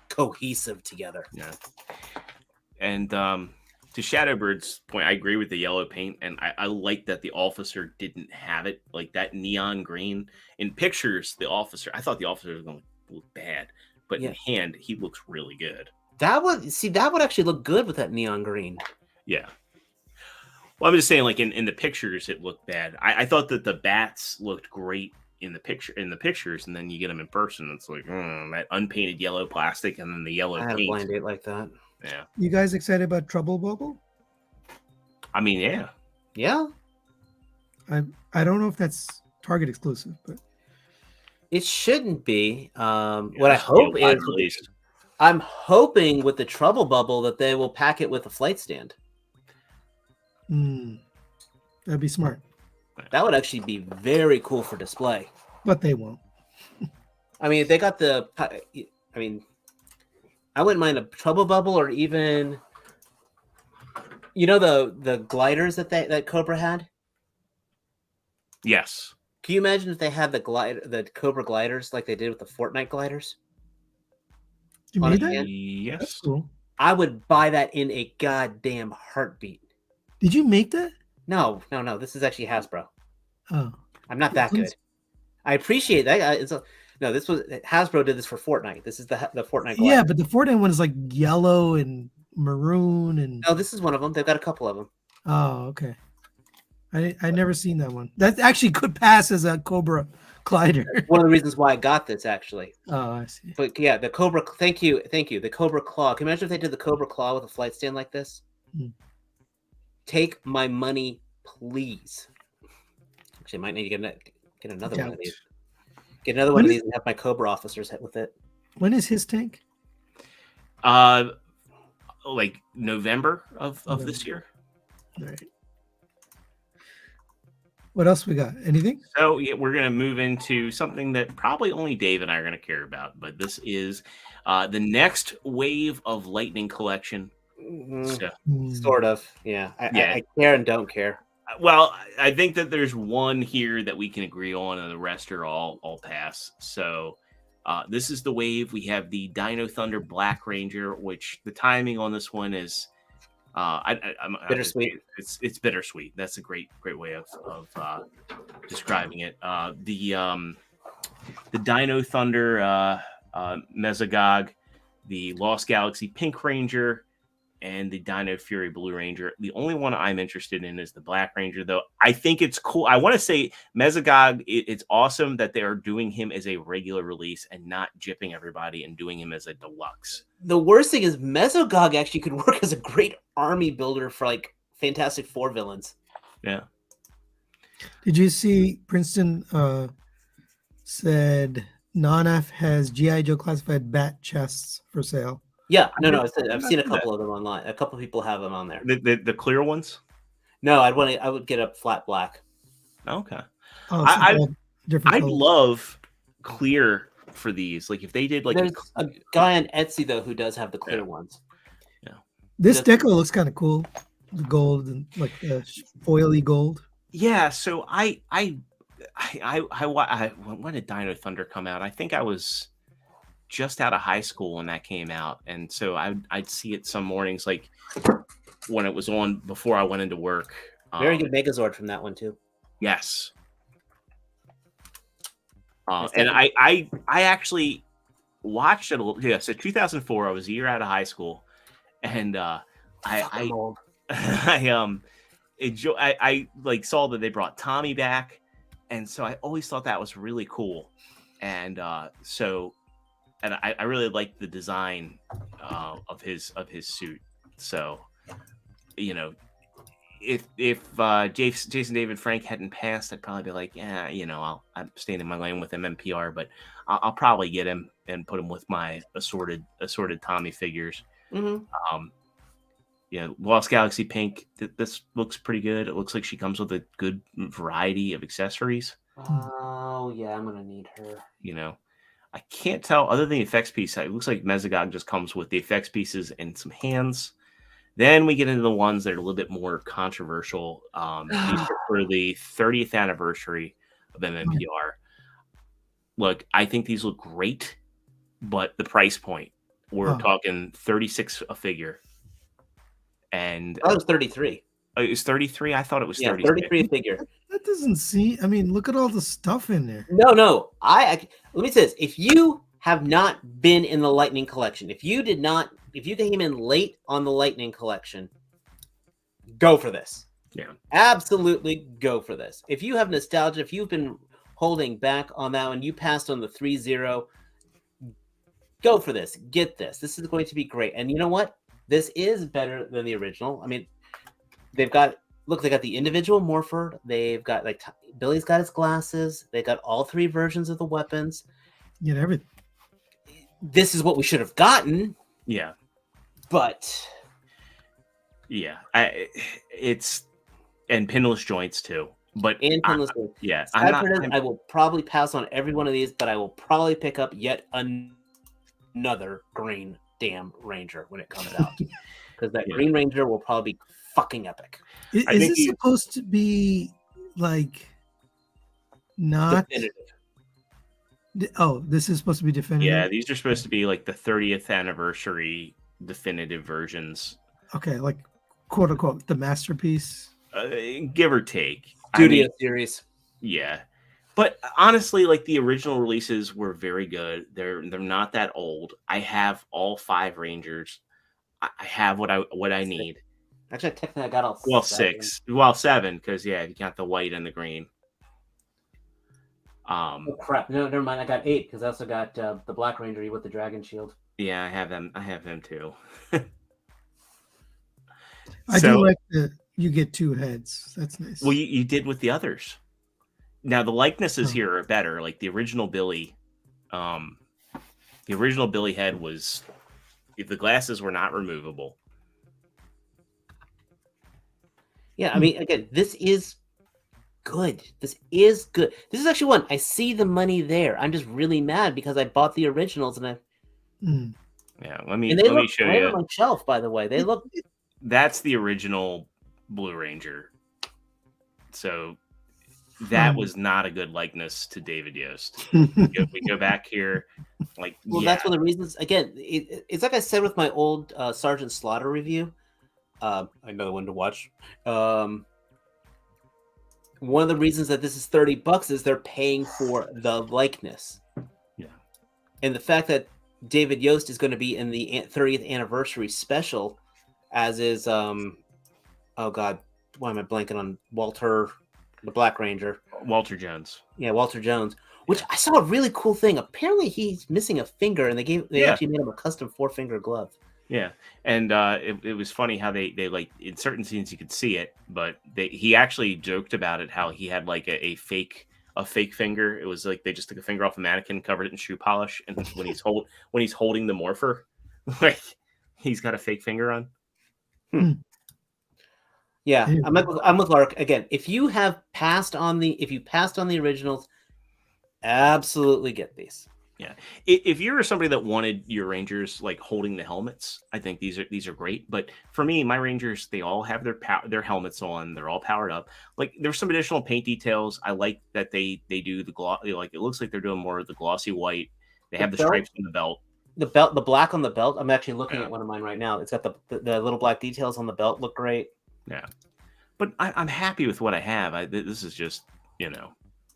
cohesive together. Yeah. And to Shadowbird's point, I agree with the yellow paint, and I like that the officer didn't have it like that neon green. In pictures, I thought the officer was going to look bad, but in hand, he looks really good. That would actually look good with that neon green. Yeah. Well, I'm just saying, like in the pictures, it looked bad. I thought that the bats looked great in the pictures, and then you get them in person, it's like that unpainted yellow plastic, and then the yellow I had a paint. blind date like that. Yeah. You guys excited about Trouble Bubble? I mean, yeah. Yeah. I don't know if that's Target exclusive, but It shouldn't be. What I this will hope be a wide is, release. I'm hoping with the Trouble Bubble that they will pack it with a flight stand. that'd be smart. That would actually be very cool for display. But they won't. I mean, if they got the. I mean, I wouldn't mind a Trouble Bubble or even, the gliders that Cobra had. Yes. Can you imagine if they had the Cobra gliders like they did with the Fortnite gliders? You made that? Yes. That's cool. I would buy that in a goddamn heartbeat. Did you make that? No. This is actually Hasbro. Oh, I'm not that good. I appreciate that. This was Hasbro did this for Fortnite. This is the Fortnite glider. Yeah, but the Fortnite one is like yellow and maroon and. No, this is one of them. They've got a couple of them. Oh, okay. I never seen that one. That actually could pass as a Cobra glider. One of the reasons why I got this, actually. Oh, I see. But yeah, the Cobra. Thank you. The Cobra Claw. Can you imagine if they did the Cobra Claw with a flight stand like this? Take my money, please. Actually, I might need to get another one of these. Get another one of these and have my Cobra officers hit with it. When is his tank? Like November of this year. All right. What else we got? Anything? So yeah, we're going to move into something that probably only Dave and I are going to care about, but this is the next wave of Lightning collection. So, sort of, yeah. I care and don't care. Well, I think that there's one here that we can agree on, and the rest are all pass. So this is the wave. We have the Dino Thunder Black Ranger, which the timing on this one is I'm bittersweet. It's bittersweet. That's a great way of describing it. The Dino Thunder Mesogog, the Lost Galaxy Pink Ranger, and the Dino Fury Blue Ranger. The only one I'm interested in is the Black Ranger, though. I think it's cool. I want to say Mesogog, it's awesome that they are doing him as a regular release and not gypping everybody and doing him as a deluxe. The worst thing is Mesogog actually could work as a great army builder for like Fantastic Four villains. Yeah. Did you see Princeton said Non-F has G.I. Joe classified bat chests for sale? Yeah, no. I've seen a couple of them online. A couple of people have them on there. The clear ones? No, I would get a flat black. Okay. Oh, I'd love clear for these. Like if they did like there's a guy on Etsy though who does have the clear ones. Yeah. This deco looks kind of cool. The gold and like the foily gold. Yeah. So I when did Dino Thunder come out? I think I was just out of high school when that came out, and so I'd see it some mornings, like when it was on before I went into work. Very good Megazord from that one too. Yes. And I actually watched it a little. Yeah, so 2004, I was a year out of high school, and I like saw that they brought Tommy back, and so I always thought that was really cool, and I really liked the design of his suit. So, if Jason David Frank hadn't passed, I'd probably be like, yeah, I'm staying in my lane with MMPR, but I'll probably get him and put him with my assorted Tommy figures. Mm-hmm. Lost Galaxy Pink. This looks pretty good. It looks like she comes with a good variety of accessories. Oh yeah, I'm gonna need her. I can't tell other than the effects piece. It looks like Mesogog just comes with the effects pieces and some hands. Then we get into the ones that are a little bit more controversial. These are for the 30th anniversary of MMPR. look, I think these look great, but the price point, we're talking 36 a figure. And That was 33. it was 33. I thought it was 36. 33 a figure. That doesn't seem. I mean, look at all the stuff in there. No. I let me say this: if you have not been in the Lightning collection, if you came in late on the Lightning collection, go for this. Yeah, absolutely go for this. If you have nostalgia, if you've been holding back on that one, you passed on the 3-0, go for this. Get this. This is going to be great. And you know what? This is better than the original. I mean, they got the individual Morphord. They've got Billy's got his glasses. They got all 3 versions of the weapons. You get everything. This is what we should have gotten. Yeah. But yeah, it's and pinless joints too. But pinless joints. Yeah, I will probably pass on every one of these, but I will probably pick up yet another green damn Ranger when it comes out, because that Green Ranger will probably be fucking epic. Is this supposed to be like not definitive? Oh, this is supposed to be definitive. Yeah, these are supposed to be like the 30th anniversary definitive versions. Okay, like quote unquote the masterpiece, give or take. Studio series. Yeah, but honestly, like the original releases were very good. They're not that old. I have all 5 Rangers. I have what I need. Actually, technically, I got all 6. Well, 7 because you got the white and the green. Oh crap! No, never mind. I got 8 because I also got the Black Ranger with the Dragon Shield. Yeah, I have them. I have them too. I do like you get 2 heads. That's nice. Well, you did with the others. Now the likenesses here are better. Like the original Billy, head was, the glasses were not removable. Yeah, I mean, again, this is good. This is good. This is actually one. I see the money there. I'm just really mad because I bought the originals and Yeah, let me show right you on my shelf. By the way, they look. That's the original Blue Ranger. So that was not a good likeness to David Yost. We go back here, that's one of the reasons. Again, it's like I said with my old Sergeant Slaughter review. Another one to watch. One of the reasons that this is $30 is they're paying for the likeness. Yeah, and the fact that David Yost is going to be in the 30th anniversary special, as is oh god, why am I blanking on Walter, the Black Ranger? Walter Jones. Yeah, Walter Jones. Which I saw a really cool thing. Apparently, he's missing a finger, and they actually made him a custom 4-finger glove. Yeah, and it was funny how they like in certain scenes you could see it, but he actually joked about it, how he had like a fake finger. It was like they just took a finger off a mannequin, covered it in shoe polish, and when he's holding the morpher, like he's got a fake finger on. Yeah, I'm with Lark again. If you passed on the originals, absolutely get these. Yeah, if you're somebody that wanted your Rangers like holding the helmets, I think these are great. But for me, my Rangers, they all have their helmets on. They're all powered up. Like there's some additional paint details. I like that they do the gloss. Like it looks like they're doing more of the glossy white. They have the stripes on the belt. The black on the belt. I'm actually looking at one of mine right now. It's got the little black details on the belt. Look great. Yeah, but I'm happy with what I have. This is just All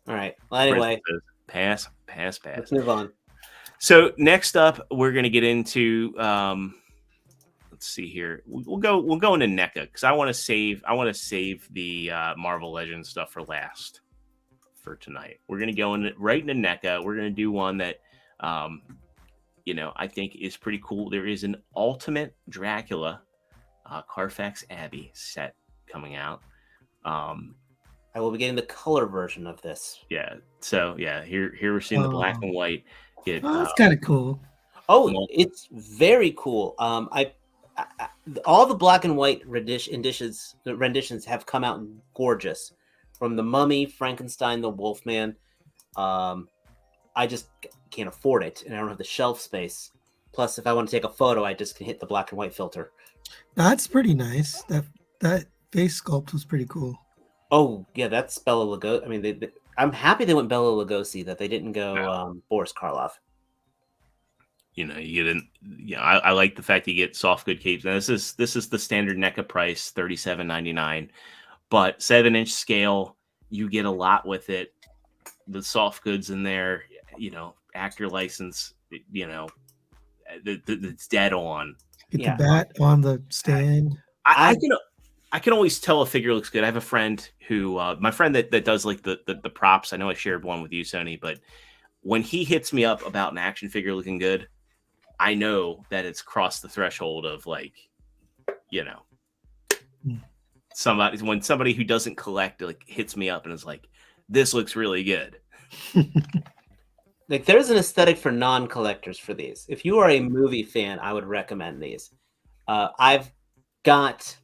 right. Well, anyway. Pass. Let's move on. So next up, we're going to get into. Let's see here. We'll go into NECA because I want to save the Marvel Legends stuff for last for tonight. We're going to go right into NECA. We're going to do one that, I think is pretty cool. There is an Ultimate Dracula, Carfax Abbey set coming out. I will be getting the color version of this. Yeah. So here we're seeing the black and white. That's kind of cool. Oh, it's very cool. I all the black and white renditions have come out gorgeous. From the Mummy, Frankenstein, the Wolfman. I just can't afford it, and I don't have the shelf space. Plus, if I want to take a photo, I just can hit the black and white filter. That's pretty nice. That face sculpt was pretty cool. Oh yeah, that's Bela Lugosi. I mean, I'm happy they went Bela Lugosi, that they didn't go Yeah. Boris Karloff. You know, you get in. Yeah, I like the fact you get soft good capes. Now this is the standard NECA price, $37.99, but 7-inch scale. You get a lot with it. The soft goods in there, you know, actor license, you know, it's dead on. Get Yeah. the bat on the stand. I can always tell a figure looks good. I have a friend who, my friend that does like the props. I know I shared one with you, Sony, but when he hits me up about an action figure looking good, I know that it's crossed the threshold of like, you know, somebody who doesn't collect like hits me up and is like, this looks really good. Like there's an aesthetic for non-collectors for these. If you are a movie fan, I would recommend these. I've got,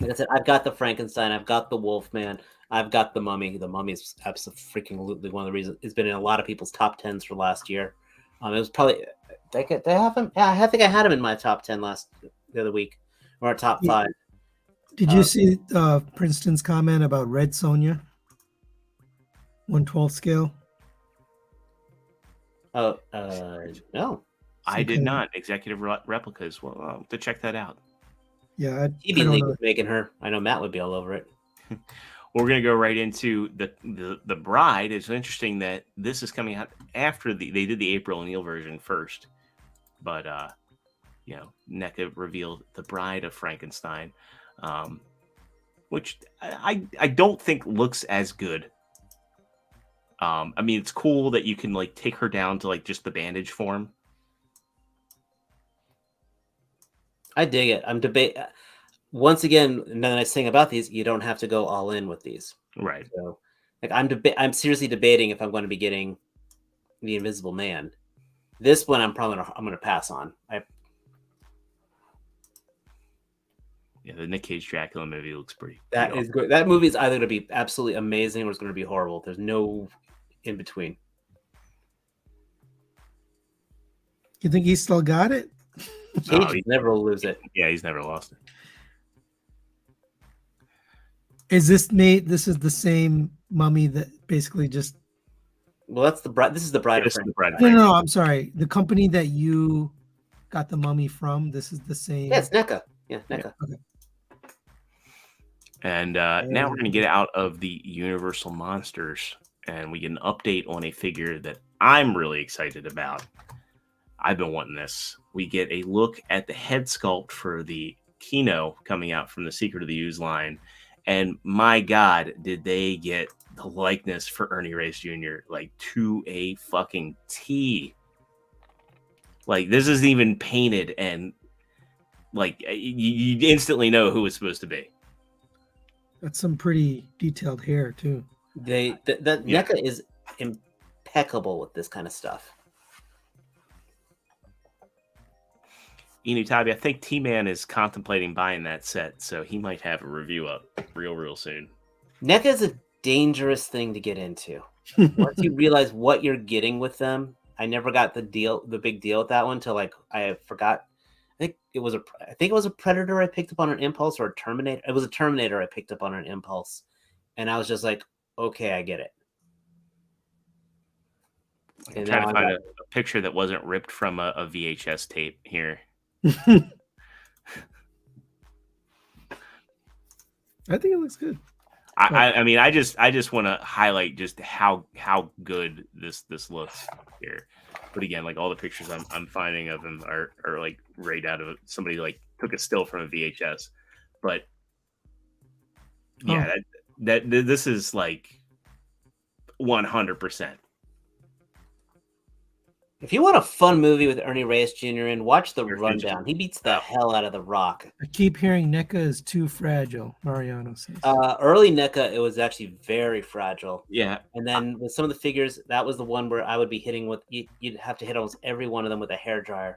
like I said, I've got the Frankenstein, I've got the Wolfman, I've got the Mummy. The Mummy is absolutely one of the reasons it's been in a lot of people's top 10s for last year. It was probably they have him. Yeah, I think I had him in my top 10 the other week, or our top 5. Did you see Princeton's comment about Red Sonja? 1/12 scale. Oh, no. I did not. Executive replicas. Well, I'll have to check that out. Yeah, TV League was making her. I know Matt would be all over it. We're going to go right into the Bride. It's interesting that this is coming out after they did the April O'Neil version first, but you know, NECA revealed the Bride of Frankenstein, which I don't think looks as good. I mean, it's cool that you can like take her down to like just the bandage form. I dig it. I'm once again, another nice thing about these, you don't have to go all in with these. Right. So, like I'm seriously debating if I'm going to be getting the Invisible Man. This one I'm going to pass on. Yeah, the Nick Cage Dracula movie looks pretty. That is great. That movie is either going to be absolutely amazing or it's going to be horrible. There's no in between. You think he still got it? Cage never will lose it. Yeah, he's never lost it. Is this made? This is the same mummy that basically just. Well, that's the Bride. This is the Bride of Frankenstein. No, I'm sorry. The company that you got the mummy from. This is the same. Yeah, it's NECA. Yeah, NECA. Okay. And now we're going to get out of the Universal Monsters, and we get an update on a figure that I'm really excited about. I've been wanting this. We get a look at the head sculpt for the Kino coming out from the Secret of the Ooze line. And my God, did they get the likeness for Ernie Reyes Jr. like to a fucking T. Like this isn't even painted, and like you instantly know who it's supposed to be. That's some pretty detailed hair too. NECA is impeccable with this kind of stuff. Inutabi, I think T-Man is contemplating buying that set, so he might have a review up real soon. NECA is a dangerous thing to get into. Once you realize what you're getting with them, I never got the big deal with that one until like I forgot. I think it was a Predator I picked up on an impulse, or a Terminator. It was a Terminator I picked up on an impulse, and I was just like, okay, I get it. I'm trying to find a picture that wasn't ripped from a VHS tape here. I think it looks good. I mean, I just want to highlight just how good this looks here. But again, like all the pictures I'm finding of him are like right out of somebody like took a still from a VHS. But yeah, this is like 100%. If you want a fun movie with Ernie Reyes Jr. in, watch The Rundown. He beats the hell out of The Rock. I keep hearing NECA is too fragile, Mariano says. Early NECA, it was actually very fragile. Yeah. And then with some of the figures, that was the one where I would be hitting with, you'd have to hit almost every one of them with a hairdryer.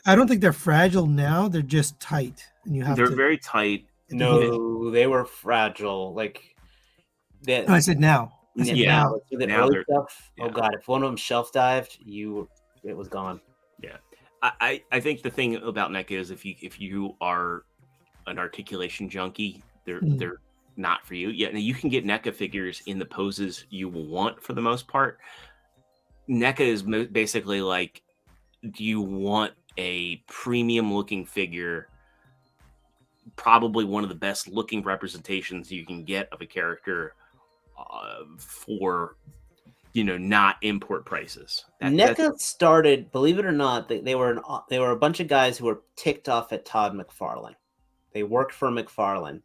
I don't think they're fragile now. They're just tight. And they're very tight. No, they were fragile. Like, no, I said now. Now. Now early stuff. Yeah. Oh God! If one of them shelf dived, it was gone. Yeah, I think the thing about NECA is if you are an articulation junkie, they're not for you. Yeah, you can get NECA figures in the poses you want for the most part. NECA is basically like, do you want a premium looking figure? Probably one of the best looking representations you can get of a character for, not import prices. NECA started, believe it or not, they were a bunch of guys who were ticked off at Todd McFarlane. They worked for McFarlane.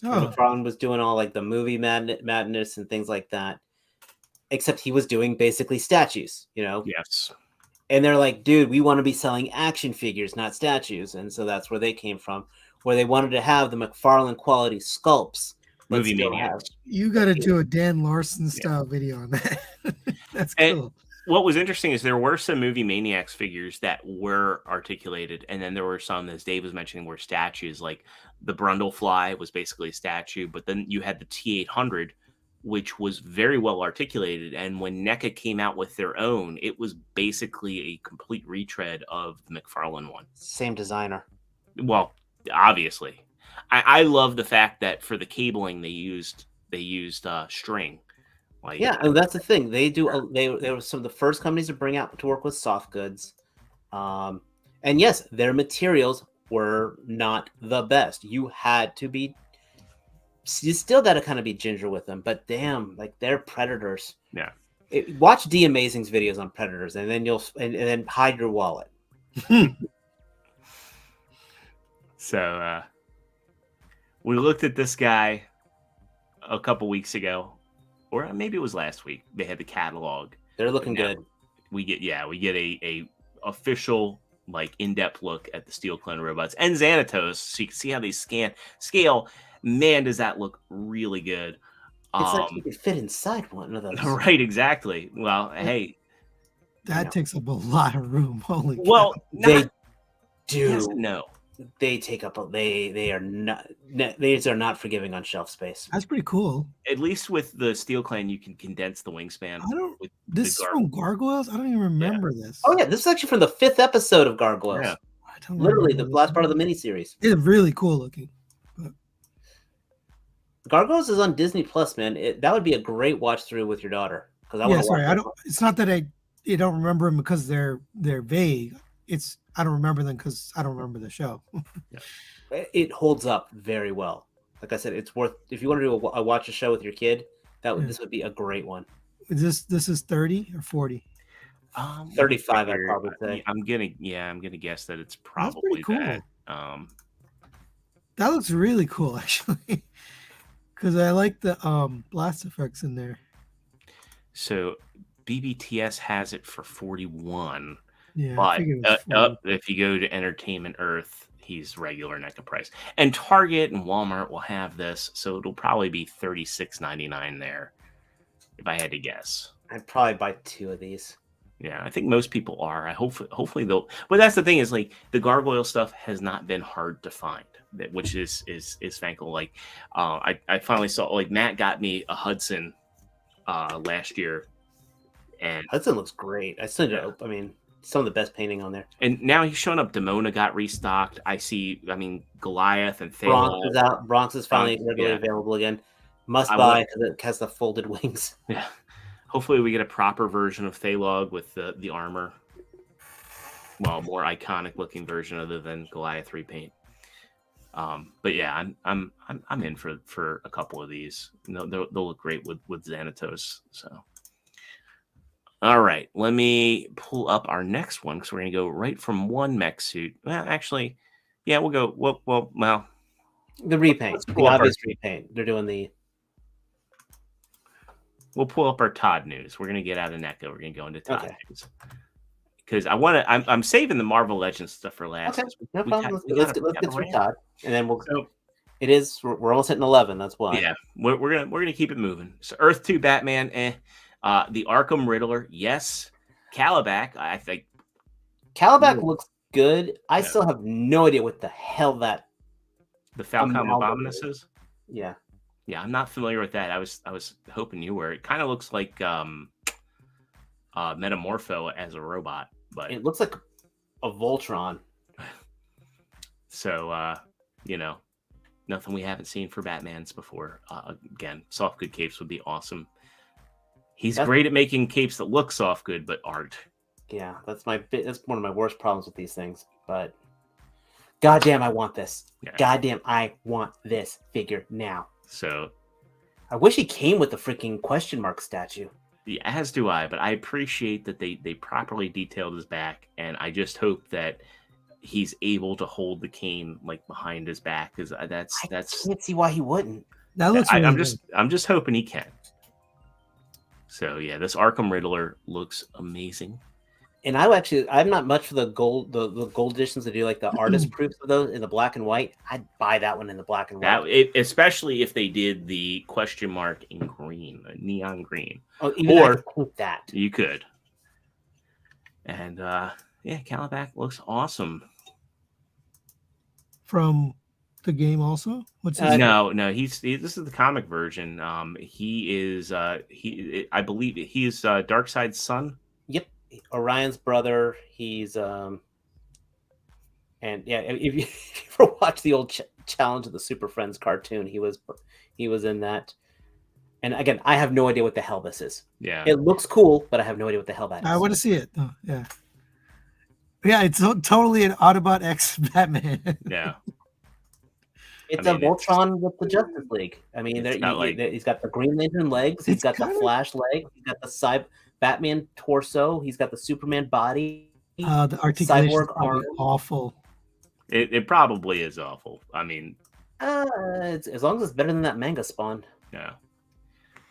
Oh, McFarlane was doing all like the movie madness and things like that, except he was doing basically statues, Yes. And they're like, dude, we want to be selling action figures, not statues. And so that's where they came from, where they wanted to have the McFarlane quality sculpts. Movie maniacs. you got to do a Dan Larson style video on that. That's cool. And what was interesting is there were some movie maniacs figures that were articulated, and then there were some, as Dave was mentioning, were statues. Like the Brundlefly was basically a statue, but then you had the T800, which was very well articulated. And when NECA came out with their own, it was basically a complete retread of the McFarlane one. Same designer. Well, obviously, I love the fact that for the cabling they used string. Like, Yeah, and that's the thing. They do. They were some of the first companies to bring out to work with soft goods, and yes, their materials were not the best. You had to be. You still got to kind of be ginger with them, but damn, like they're predators. Yeah. Watch D Amazing's videos on predators, and then and then hide your wallet. So we looked at this guy a couple weeks ago, or maybe it was last week. They had the catalog. They're looking good. We get a official like in-depth look at the Steel Clone robots and Xanatos, so you can see how they scale. Man, does that look really good. It's like you could fit inside one of those. Right, exactly. Well, hey, That takes up a lot of room. Holy cow. well, They do. yes and no. They take up they are not. These are not forgiving on shelf space. That's pretty cool. At least with the Steel Clan, you can condense the wingspan. I don't. With This the is from Gargoyles. I don't even remember this. Oh yeah, this is actually from the 5th episode of Gargoyles. Yeah. I don't Literally remember the last this. part of the miniseries. It's really cool looking. Gargoyles is on Disney Plus, man. That would be a great watch through with your daughter. Because Yeah, sorry. I don't. It's not that I don't remember them because they're vague. It's I don't remember them because I don't remember the show. It holds up very well. Like I said, it's worth if you want to do a watch a show with your kid. This would be a great one. This is 30 or 40. 35, I'd probably say. I'm gonna guess that it's That's probably pretty cool. that. That looks really cool, actually. Because I like the blast effects in there. So BBTS has it for 41. Yeah, I But figured it was 40. if you go to Entertainment Earth, he's regular NECA price. And Target and Walmart will have this, so it'll probably be $36.99 there, if I had to guess. I'd probably buy 2 of these. Yeah, I think most people are. Hopefully they'll. But that's the thing is like the gargoyle stuff has not been hard to find, which is thankful. Like I finally saw like Matt got me a Hudson last year, and Hudson looks great. I mean, some of the best painting on there. And now he's showing up. Demona got restocked. Goliath and Bronx is out. Bronx is finally regularly available again. Must buy because it has the folded wings. Yeah. Hopefully we get a proper version of Thalog with the armor. Well, more iconic looking version other than Goliath repaint. But yeah, I'm in for a couple of these. They'll look great with Xanatos. So. All right, let me pull up our next one because we're going to go right from one mech suit. Well, actually, yeah, we'll go. Well, the repaint, the obvious repaint. They're doing the. We'll pull up our Todd news. We're going to get out of NECA. We're going to go into Todd news because I want to. I'm saving the Marvel Legends stuff for last. Okay, no problem. Let's get through Todd, and then we'll. So, we're almost hitting 11. That's why. Yeah, we're gonna keep it moving. So Earth 2 Batman, the Arkham Riddler, yes. Calabac, I think. Calabac looks good. I still have no idea what the hell that. The Falcon Abominus is. Yeah. Yeah, I'm not familiar with that. I was hoping you were. It kind of looks like Metamorpho as a robot, but it looks like a Voltron. So Nothing we haven't seen for Batman's before. Again, soft good capes would be awesome. He's great at making capes that look soft good but aren't. Yeah, that's one of my worst problems with these things. But goddamn, I want this. Yeah. Goddamn, I want this figure now. So I wish he came with the freaking question mark statue. Yeah, as do I, but I appreciate that they properly detailed his back, and I just hope that he's able to hold the cane like behind his back, because that's I can't see why he wouldn't. That looks really I'm just hoping he can. So yeah, this Arkham Riddler looks amazing. And I'm not much for the gold editions that do like the artist proofs of those in the black and white. I'd buy that one in the black and white. Especially if they did the question mark in green, neon green. Oh, or that you could. And yeah, Calabac looks awesome. From the game also? What's his no, this is the comic version. He is I believe he is Darkseid's son. Yep. Orion's brother. He's and yeah, if you ever watch the old Challenge of the Super Friends cartoon, he was in that. And again, I have no idea what the hell this is. Yeah, it looks cool, but I have no idea what the hell that is. I want to see it. Oh, yeah, it's totally an Autobot X Batman. Yeah, it's a Voltron with the Justice League. I mean, he's got the Green Lantern legs. He's got the Flash legs. He's got the Batman torso. He's got the Superman body. The articulation is awful. It probably is awful. I mean, as long as it's better than that manga Spawn. Yeah.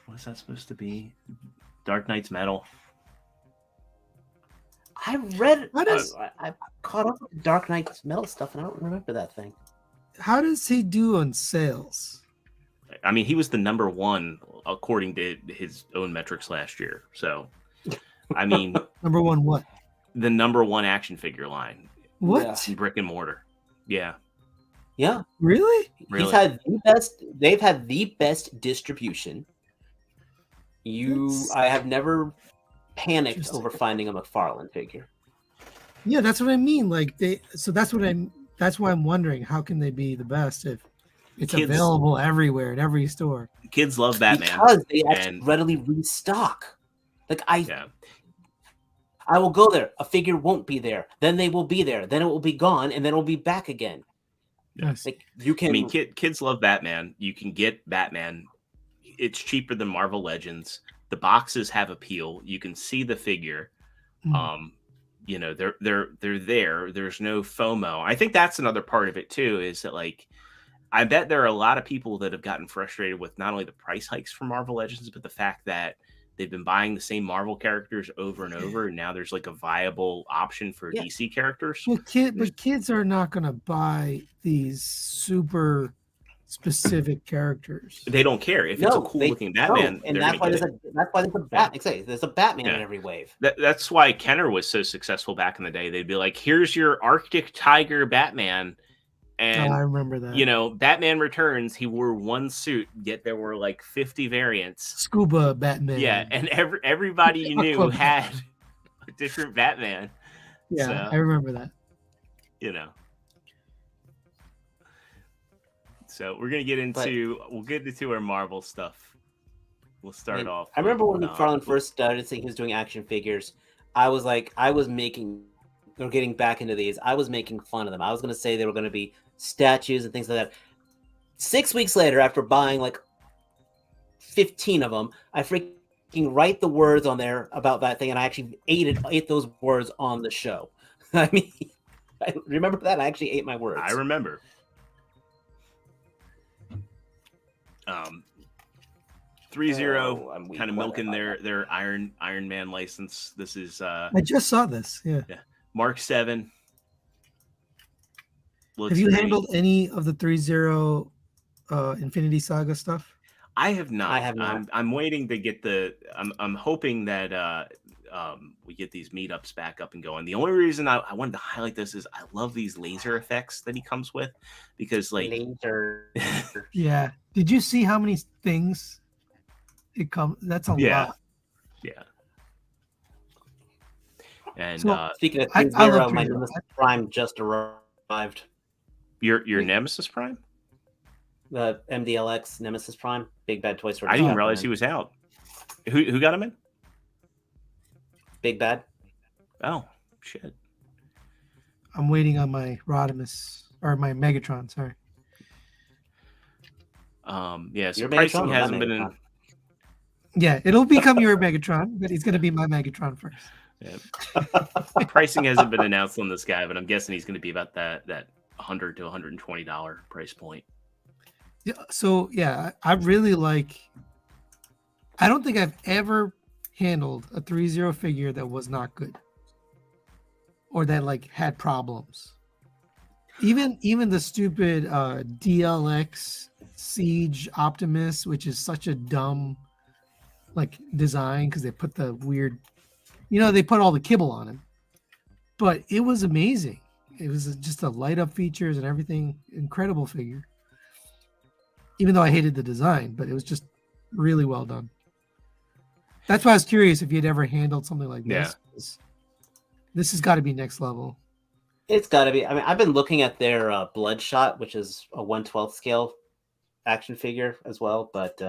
What is that supposed to be? Dark Knight's Metal. I read. I caught up with Dark Knight's Metal stuff, and I don't remember that thing. How does he do on sales? I mean, he was the #1 according to his own metrics last year. So, I mean, #1 what? The #1 action figure line. What? Brick and mortar. Yeah. Yeah. Really? He's had the best. They've had the best distribution. I have never panicked over finding a McFarlane figure. Yeah, that's what I mean. Like that's why I'm wondering, how can they be the best if it's available everywhere in every store? Kids love Batman because they actually readily restock. Like I will go there. A figure won't be there. Then they will be there. Then it will be gone, and then it will be back again. Yes. Like you can. I mean, kids love Batman. You can get Batman. It's cheaper than Marvel Legends. The boxes have appeal. You can see the figure. You know, they're there. There's no FOMO. I think that's another part of it too, is that like I bet there are a lot of people that have gotten frustrated with not only the price hikes for Marvel Legends, but the fact that they've been buying the same Marvel characters over and over, and now there's like a viable option for DC characters. Well, but kids are not going to buy these super specific characters. They don't care if it's a cool looking Batman. And that's why there's a Batman in every wave. That's why Kenner was so successful back in the day. They'd be like, "Here's your Arctic Tiger Batman." And I remember that. You know, Batman Returns, he wore one suit, yet there were like 50 variants. Scuba Batman. Yeah, and everybody you knew had a different Batman. Yeah, so, I remember that. You know. So we're gonna get into our Marvel stuff. We'll start off. I remember when McFarlane first started saying he was doing action figures. I was getting back into these. I was making fun of them. I was going to say they were going to be statues and things like that. 6 weeks later, after buying like 15 of them, I freaking write the words on there about that thing, and I actually ate those words on the show. I mean, I remember that. I actually ate my words. I remember. 3-0, kind of milking their Iron Man license. This is. I just saw this. Yeah. Mark 7. Have you handled any of the 3-0 Infinity Saga stuff? I have not. I have not. I'm waiting to get I'm hoping that we get these meetups back up and going. The only reason I wanted to highlight this is I love these laser effects that he comes with, because like laser. Yeah. Did you see how many things it comes? That's a lot. Yeah. And speaking of 3-0, my Nemesis Prime just arrived. Your Nemesis Prime? The MDLX Nemesis Prime, Big Bad Toy Store. I didn't even Discount realize brand. he was out. Who got him in? Big Bad. Oh shit. I'm waiting on my Rodimus or my Megatron. Sorry. Yeah. So Your pricing Megatron or my hasn't been in. Megatron? Yeah, it'll become your Megatron, but he's gonna be my Megatron first. Yeah. Pricing hasn't been announced on this guy, but I'm guessing he's going to be about that $100 to $120 price point. Yeah, so yeah, I really like. I don't think I've ever handled a 3-0 figure that was not good, or that like had problems. Even the stupid DLX Siege Optimus, which is such a dumb like design because they put the weird, they put all the kibble on him, but it was amazing. It was just a light up features and everything, incredible figure. Even though I hated the design, but it was just really well done. That's why I was curious if you'd ever handled something like this. Yeah. This has got to be next level. It's got to be. I mean, I've been looking at their Bloodshot, which is a 1/12 scale action figure as well. But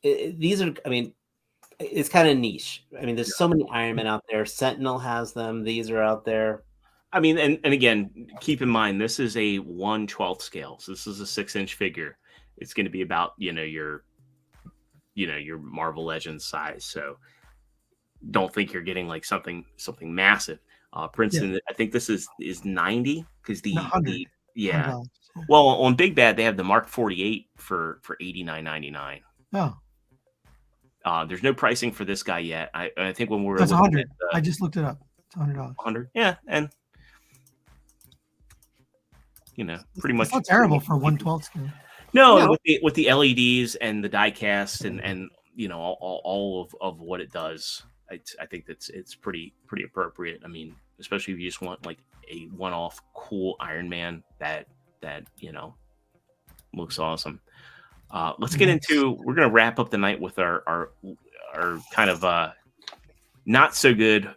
these are, I mean, it's kind of niche. I mean, there's so many Iron Men out there. Sentinel has them. These are out there. I mean, and again, keep in mind, this is a 1/12 scale. So this is a 6-inch figure. It's going to be about, your Marvel Legends size. So don't think you're getting like something massive. Princeton, I think this is 90 because the 100. yeah. Well, on Big Bad they have the Mark 48 for $89.99. Oh, there's no pricing for this guy yet. I think when we were that's looking 100. I just looked it up. It's $100. 100, yeah, and pretty much it's not terrible for 1/12 scale. No, No. with the LEDs and the die cast and all of what it does, I think it's pretty appropriate. I mean, especially if you just want like a one-off cool Iron Man that looks awesome. Let's get into. We're gonna wrap up the night with our kind of not so good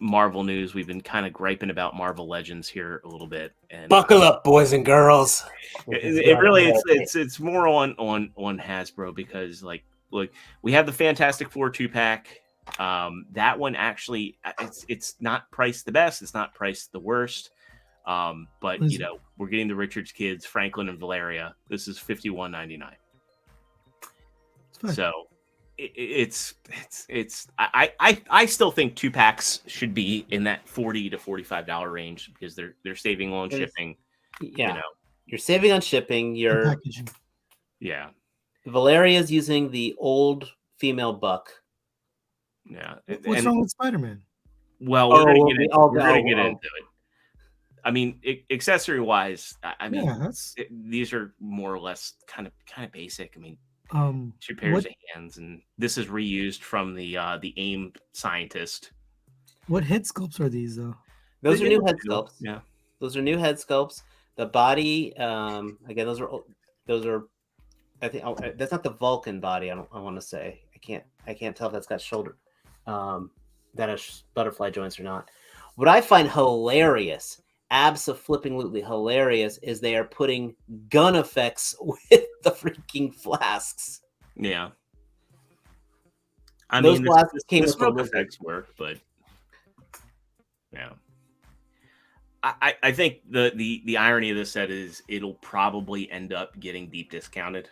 Marvel news. We've been kind of griping about Marvel Legends here a little bit, and Buckle up, boys and girls. it really it's more on Hasbro because like look, we have the Fantastic Four 2-pack. That one actually it's not priced the best, it's not priced the worst. But we're getting the Richards kids, Franklin and Valeria. This is $51.99. So it's I still think 2-packs should be in that $40 to $45 range because they're saving on shipping. Yeah, you're saving on shipping. You're yeah. Valeria's using the old female buck. Yeah. What's wrong with Spider-Man? Well, we're gonna get into it. I mean, accessory wise, I mean, these are more or less kind of basic. I mean, 2 pairs of hands, and this is reused from the AIM scientist. What head sculpts are these though? Those are new head sculpts. Yeah, those are new head sculpts. The body, again, those are. I think that's not the Vulcan body. I want to say. I can't tell if that's got shoulder, that has butterfly joints or not. What I find hilarious, abso-flippingly hilarious, is they are putting gun effects with the freaking flasks. Yeah. Those flasks came with smoke effects work, but yeah. I think the irony of this set is it'll probably end up getting deep discounted.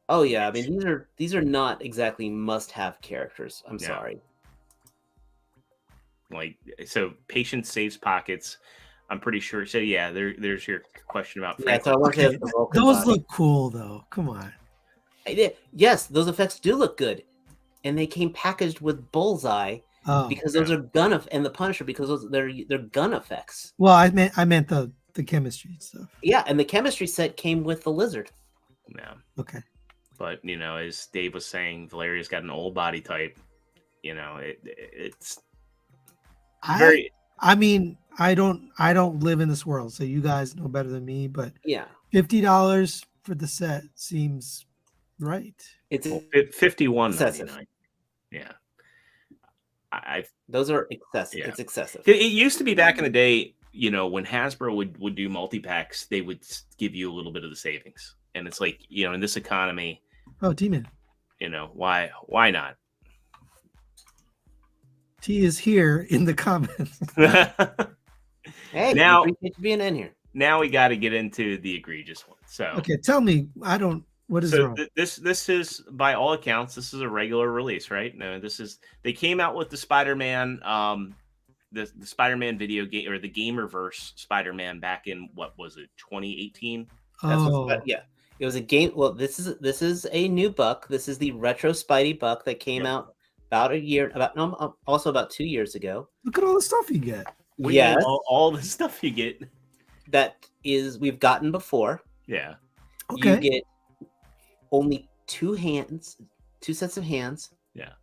Oh yeah, I mean these are not exactly must-have characters. I'm sorry. Like, so patience saves pockets. I'm pretty sure. So yeah, there's your question about. Yeah, so those look cool though. Come on. Yes, those effects do look good, and they came packaged with Bullseye because those are and the Punisher because they're gun effects. Well, I meant the chemistry stuff. Yeah, and the chemistry set came with the Lizard. Yeah. Okay. But as Dave was saying, Valeria's got an old body type. It's very. I mean, I don't live in this world, so you guys know better than me. But yeah, $50 for the set seems right. It's $51.99. Yeah, those are excessive. Yeah. It's excessive. It used to be back in the day. you know, when Hasbro would do multi-packs, they would give you a little bit of the savings. And it's like, you know, in this economy, Oh, T-Man. you know, why not? T is here in the comments. Hey, Now- we appreciate you being in here. Now we got to get into the egregious one. So, Okay, tell me. What is so wrong? this is, by all accounts, this is a regular release, right? No, they came out with the Spider-Man, the Spider-Man video game, or the Gamerverse Spider-Man, back in, what was it, 2018? Yeah, it was a game. Well, this is a new buck. This is the retro Spidey buck that came out also about 2 years ago. Look at all the stuff you get. What do you mean, Yes, all the stuff you get. we've gotten before. Yeah. Okay. You get only two sets of hands. Yeah.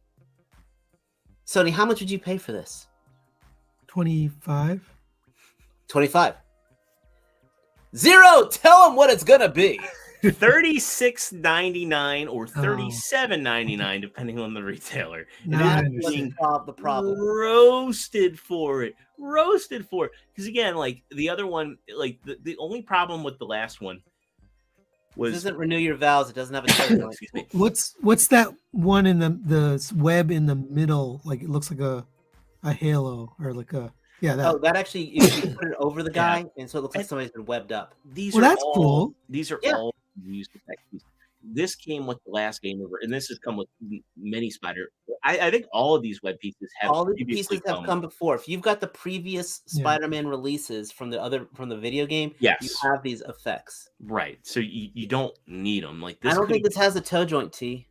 Sony, how much would you pay for this? 25. 25. Zero. Tell them what it's gonna be. $36.99 or $37.99, depending on the retailer. And Now I it's understand. being The problem. roasted for it. Because again, like the other one, like the only problem with the last one This was doesn't renew your vows. It doesn't have a title. excuse me. What's that one in the web in the middle? Like it looks like a halo or like a that. Oh, that actually you put it over the guy, and so it looks like somebody's been webbed up. These Well, are that's all, cool. These are Yeah. all used effects. This came with the last Game Over, and this has come with many Spider. I think all of these web pieces have All the previously pieces have come before. If you've got the previous Yeah. Spider-Man releases from the video game, Yes. you have these effects. Right. So you don't need them. Like this. I don't could- think this has a toe joint T.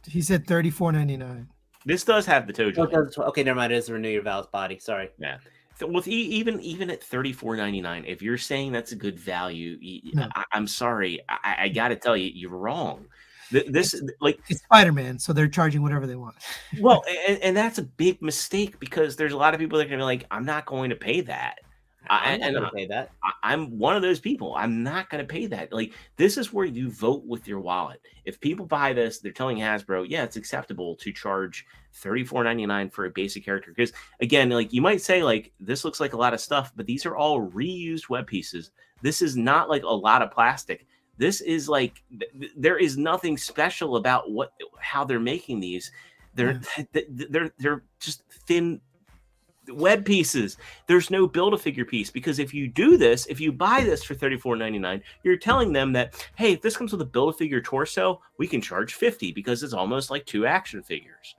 He said $34.99. this does have the toe Oh, joint. it does. Okay, never mind. It is the renew your vows body. Sorry. Yeah. So with even at $34.99, if you're saying that's a good value, No. I'm sorry. I got to tell you, you're wrong. This like It's Spider-Man, so they're charging whatever they want. well, and that's a big mistake because there's a lot of people that are gonna be like, I'm not going to pay that. I'm not gonna pay that. I'm one of those people. I'm not going to pay that. Like, this is where you vote with your wallet. If people buy this, they're telling Hasbro, yeah, it's acceptable to charge $34.99 for a basic character. Because again, like you might say, like, this looks like a lot of stuff, but these are all reused web pieces. This is not like a lot of plastic. This is like there is nothing special about how they're making these. They're just thin web pieces. There's no Build-A-Figure piece, because if you buy this for $34.99, you're telling them that, hey, if this comes with a Build-A-Figure torso, we can charge $50 because it's almost like two action figures.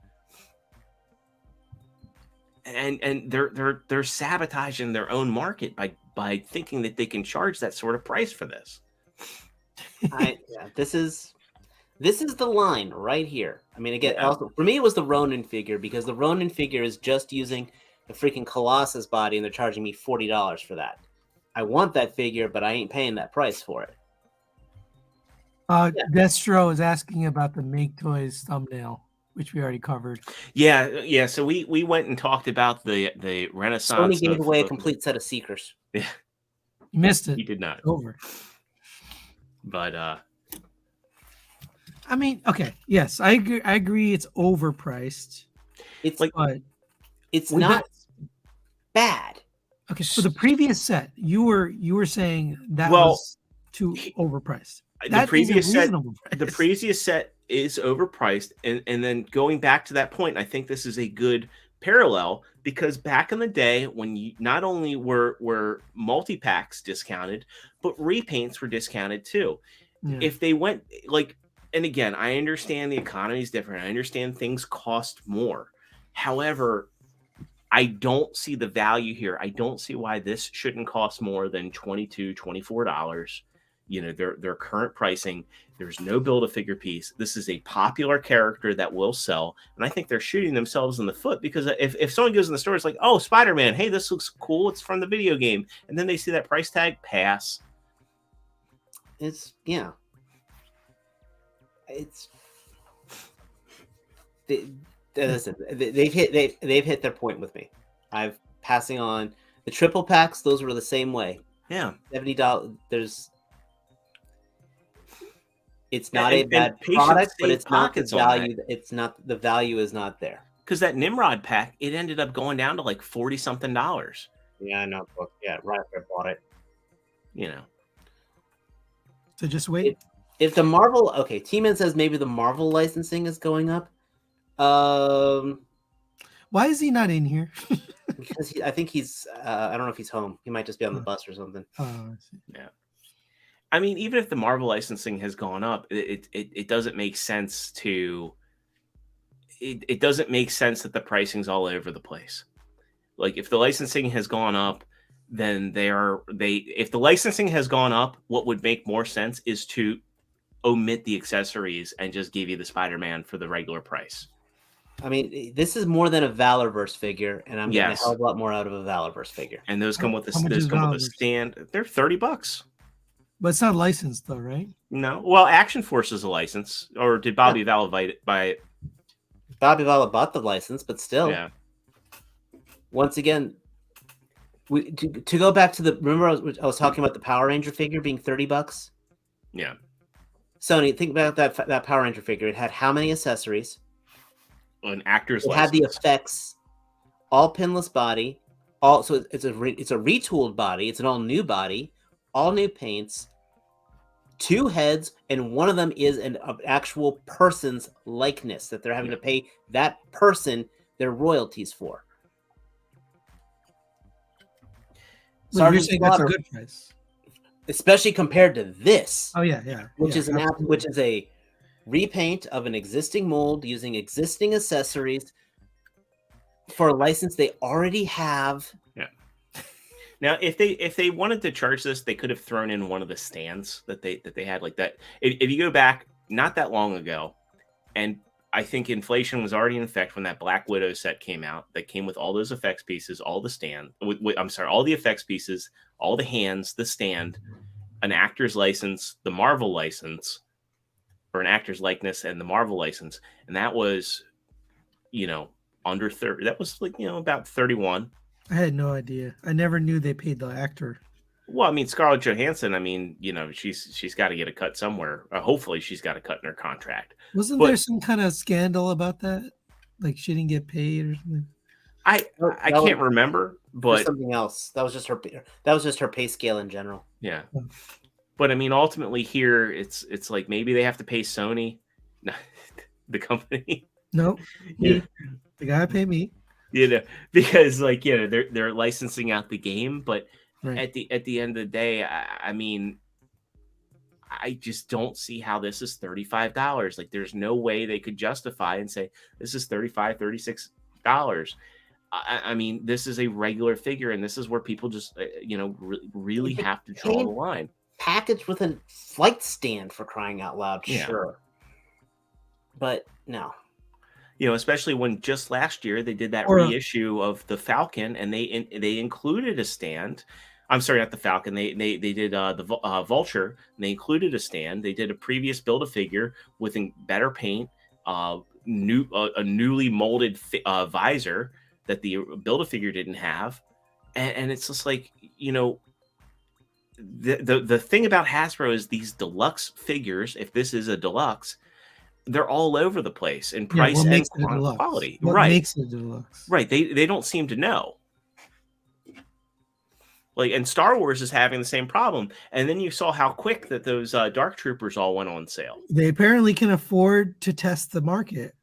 And they're sabotaging their own market by thinking that they can charge that sort of price for this. This is the line right here. I mean, again, Yeah. also for me, it was the Ronin figure, because the Ronin figure is just using the freaking Colossus body, and they're charging me $40 for that. I want that figure, but I ain't paying that price for it. Destro is asking about the Maketoys thumbnail, which we already covered. Yeah. So we went and talked about the Renaissance. Sony gave away a of- complete set of Seekers. Yeah, You missed it. he did not. Over. But I mean, okay, yes, I agree. It's overpriced. It's Like- But it's Well, not bad. okay, for the previous set, you were saying that Well, was too overpriced. the That is a previous set, reasonable the price. previous set is overpriced, and then going back to that point, I think this is a good parallel, because back in the day when you not only were multi-packs discounted, but repaints were discounted too. Yeah. If they went like, and again, I understand the economy is different. I understand things cost more. However, I don't see the value here. I don't see why this shouldn't cost more than $22, $24. You know, their current pricing. There's no Build-A-Figure piece. This is a popular character that will sell. And I think they're shooting themselves in the foot, because if someone goes in the store, it's like, oh, Spider-Man, hey, this looks cool. It's from the video game. And then they see that price tag, pass. Listen, they've hit their point with me. I've passing on the triple packs. Those were the same way. Yeah. $70. It's not And- a bad and patience product, but save it's not the pockets on that. value. It's not the value is not there. Because that Nimrod pack, it ended up going down to like $40-something. Yeah, I know. Yeah, right after I bought it. You know, So just wait. If the Marvel, okay, T-Man says maybe the Marvel licensing is going up. Why is he not in here? Because I think he's, I don't know if he's home. He might just be on the bus or something. Oh, I see. yeah. I mean, even if the Marvel licensing has gone up, it doesn't make sense to. It doesn't make sense that the pricing's all over the place. Like if the licensing has gone up, then if the licensing has gone up, what would make more sense is to omit the accessories and just give you the Spider-Man for the regular price. I mean, this is more than a Valorverse figure, and I'm getting a Yes. hell of a lot more out of a Valorverse figure. And those come with How much is a Valorverse? stand. They're $30. But it's not licensed though, right? No, well, Action Force is a license, or did Bobby Vala buy it? Bobby Vala bought the license, but still, Yeah, once again, to go back to remember I was talking about the Power Ranger figure being $30. yeah. Sony, think about that Power Ranger figure. It had how many accessories? An actor's It license. had the effects, all pinless body, so it's a retooled body. It's an all new body, all new paints, 2 heads, and one of them is an actual person's likeness that they're having to pay that person their royalties for. Well, you're saying that's a good price, especially compared to this. Oh yeah. Which is a repaint of an existing mold using existing accessories for a license they already have. Yeah. Now, if they wanted to charge this, they could have thrown in one of the stands that they had like that. If you go back not that long ago, and I think inflation was already in effect when that Black Widow set came out, that came with all those effects pieces, all the stand. All the effects pieces, all the hands, the stand, an actor's license, the Marvel license, or an actor's likeness and the Marvel license, and that was, under 30. That was about 31. I had no idea. I never knew they paid the actor. Well, I mean, Scarlett Johansson, I mean, she's got to get a cut somewhere. Hopefully she's got a cut in her contract. Wasn't there some kind of scandal about that? Like she didn't get paid or something? I can't remember, but something else. That was just her pay scale in general. Yeah. But I mean, ultimately here, it's like maybe they have to pay Sony, the company. No, the guy pay me. Because they're licensing out the game, but right. at the end of the day, I mean, I just don't see how this is $35. Like, there's no way they could justify and say this is $35, $36. I mean, this is a regular figure, and this is where people just really have to draw the line. Packaged with a flight stand, for crying out loud. Yeah. Sure, but no. Especially when just last year they did that reissue of the Falcon, and they included a stand. I'm sorry, not the Falcon. They did the Vulture, and they included a stand. They did a previous Build-A-Figure with better paint, a newly molded visor that the Build-A-Figure didn't have, and it's just like the thing about Hasbro is these deluxe figures. If this is a deluxe, they're all over the place in price and quality. What makes it deluxe? Right. They don't seem to know. Like, and Star Wars is having the same problem. And then you saw how quick that those Dark Troopers all went on sale. They apparently can afford to test the market.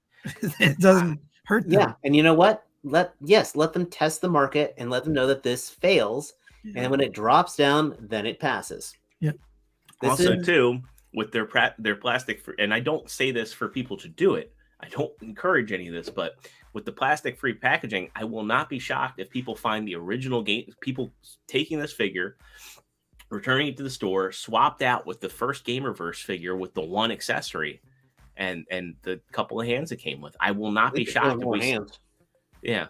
It doesn't hurt them. Yeah, and you know what? Let them test the market and let them know that this fails. Yeah. And when it drops down, then it passes. Yep. Too, with their plastic free, and I don't say this for people to do it. I don't encourage any of this, but with the plastic free packaging, I will not be shocked if people find the original game, people taking this figure, returning it to the store, swapped out with the first Gamerverse figure with the one accessory and the couple of hands it came with. I will not be shocked if hands. Yeah.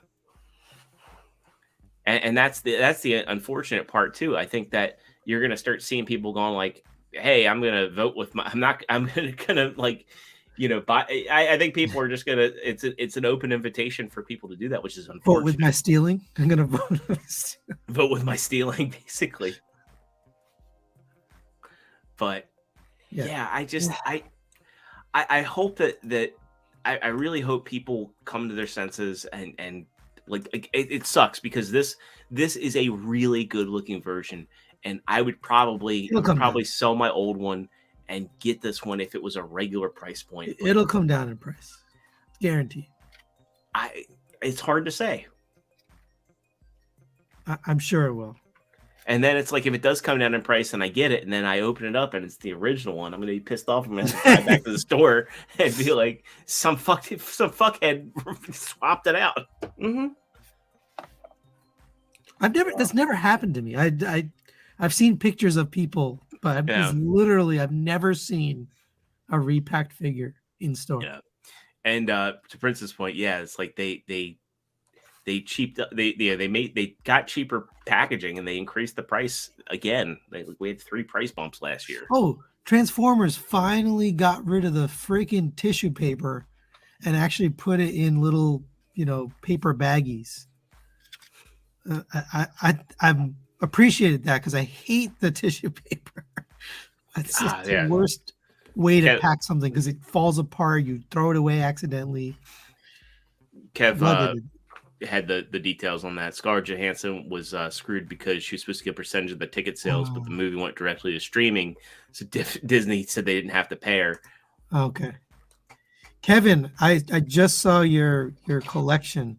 And that's the unfortunate part too. I think that you're going to start seeing people going like, hey, I'm going to vote with I'm going to like, buy. I think people are just going to, it's an open invitation for people to do that, which is unfortunate. Vote with my stealing. I'm going to vote with my stealing, basically. But yeah, I hope that I really hope people come to their senses and it sucks because this is a really good looking version, and I would probably sell my old one and get this one if it was a regular price point. It'll come down in price, guaranteed. It's hard to say. I'm sure it will. And then it's like if it does come down in price and I get it, and then I open it up and it's the original one, I'm gonna be pissed off. I'm gonna drive back to the store and be like, some fuckhead swapped it out. Mm-hmm. That's never happened to me. I've seen pictures of people, but I've never seen a repacked figure in store. Yeah. And to Prince's point, it's like they got cheaper packaging and they increased the price again. We had 3 price bumps last year. Oh, Transformers finally got rid of the freaking tissue paper and actually put it in little, paper baggies. I've appreciated that because I hate the tissue paper. It's the worst way to pack something because it falls apart. You throw it away accidentally. Kev had the details on that. Scarlett Johansson was screwed because she was supposed to get a percentage of the ticket sales, but the movie went directly to streaming. So Disney said they didn't have to pay her. Okay. Kevin, I just saw your collection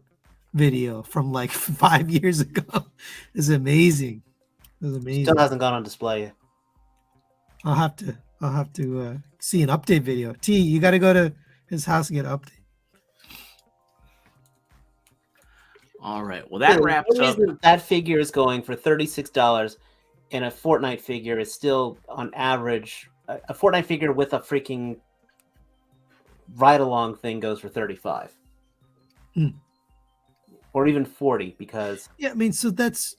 video from like 5 years ago. It's amazing. It was amazing. Still hasn't gone on display yet. I'll have to see an update video. T, you got to go to his house and get an update. All right. Well, that wraps up. That figure is going for $36, and a Fortnite figure is still on average. A Fortnite figure with a freaking ride-along thing goes for $35, or even $40. Because so that's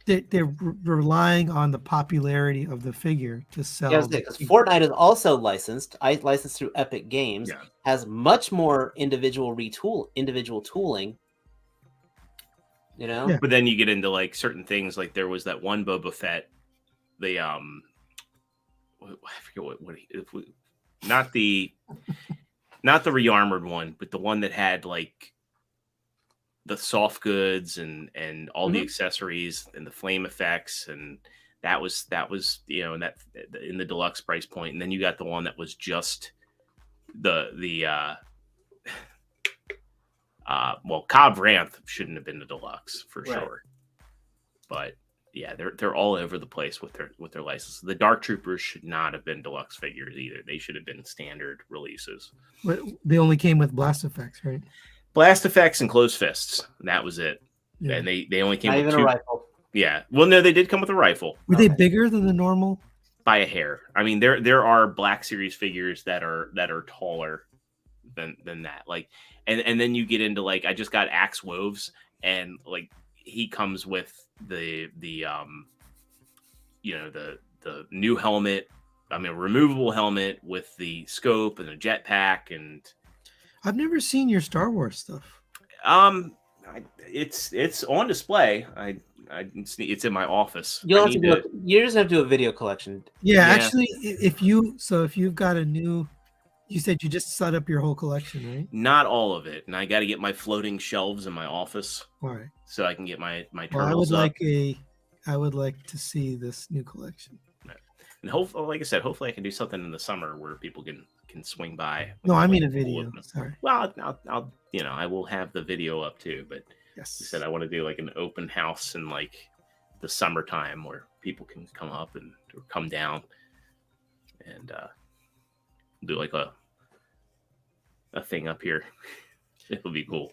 they're relying on the popularity of the figure to sell. Yeah, because Fortnite is also licensed. Licensed through Epic Games. Yeah. Has much more individual tooling. But then you get into like certain things, like there was that one Boba Fett, I forget not the rearmored one, but the one that had like the soft goods and all the accessories and the flame effects, and that was and that in the deluxe price point. And then you got the one that was just Cobb Ranth shouldn't have been the deluxe for sure, but they're all over the place with their license. The Dark Troopers should not have been deluxe figures either. They should have been standard releases. But they only came with blast effects, right? Blast effects and closed fists. And that was it. Yeah. And they only came with 2. A rifle. Yeah. Well, no, they did come with a rifle. Were they bigger than the normal? By a hair. I mean, there are Black Series figures that are taller than that. Like, and then you get into like, I just got Axe Woves, and like he comes with the new helmet. I mean, a removable helmet with the scope and the jetpack. And I've never seen your Star Wars stuff. It's on display. It's in my office. You just have to do a video collection. Yeah, actually, if you've got a new, you said you just set up your whole collection, right? Not all of it, and I got to get my floating shelves in my office. All right. So I can get my turtles. Well, I would like to see this new collection. And hopefully, like I said, hopefully I can do something in the summer where people can swing by. No, I mean a video. Sorry. Well, I'll I will have the video up too, but yes, I said I want to do like an open house in like the summertime where people can come up or come down and do like a thing up here. It'll be cool.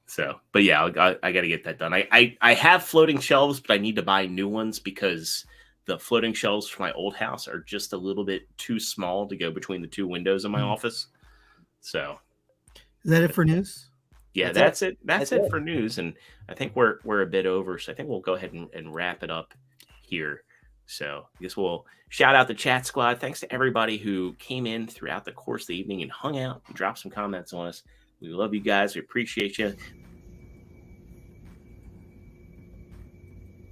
So, but yeah, I got to get that done. I have floating shelves, but I need to buy new ones because the floating shelves for my old house are just a little bit too small to go between the 2 windows in my office. So, is that it for news? Yeah, that's it. That's it for news. And I think we're a bit over, so I think we'll go ahead and wrap it up here. So I guess we'll shout out the chat squad. Thanks to everybody who came in throughout the course of the evening and hung out and dropped some comments on us. We love you guys. We appreciate you.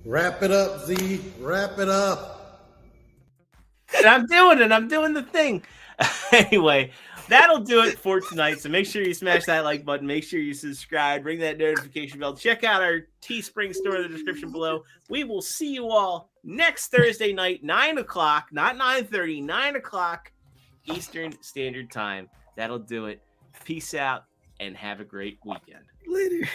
Wrap it up, Z. Wrap it up. And I'm doing it. I'm doing the thing. Anyway, that'll do it for tonight. So make sure you smash that like button. Make sure you subscribe. Ring that notification bell. Check out our Teespring store in the description below. We will see you all next Thursday night, 9 o'clock, not 9:30, 9 o'clock Eastern Standard Time. That'll do it. Peace out and have a great weekend. Later.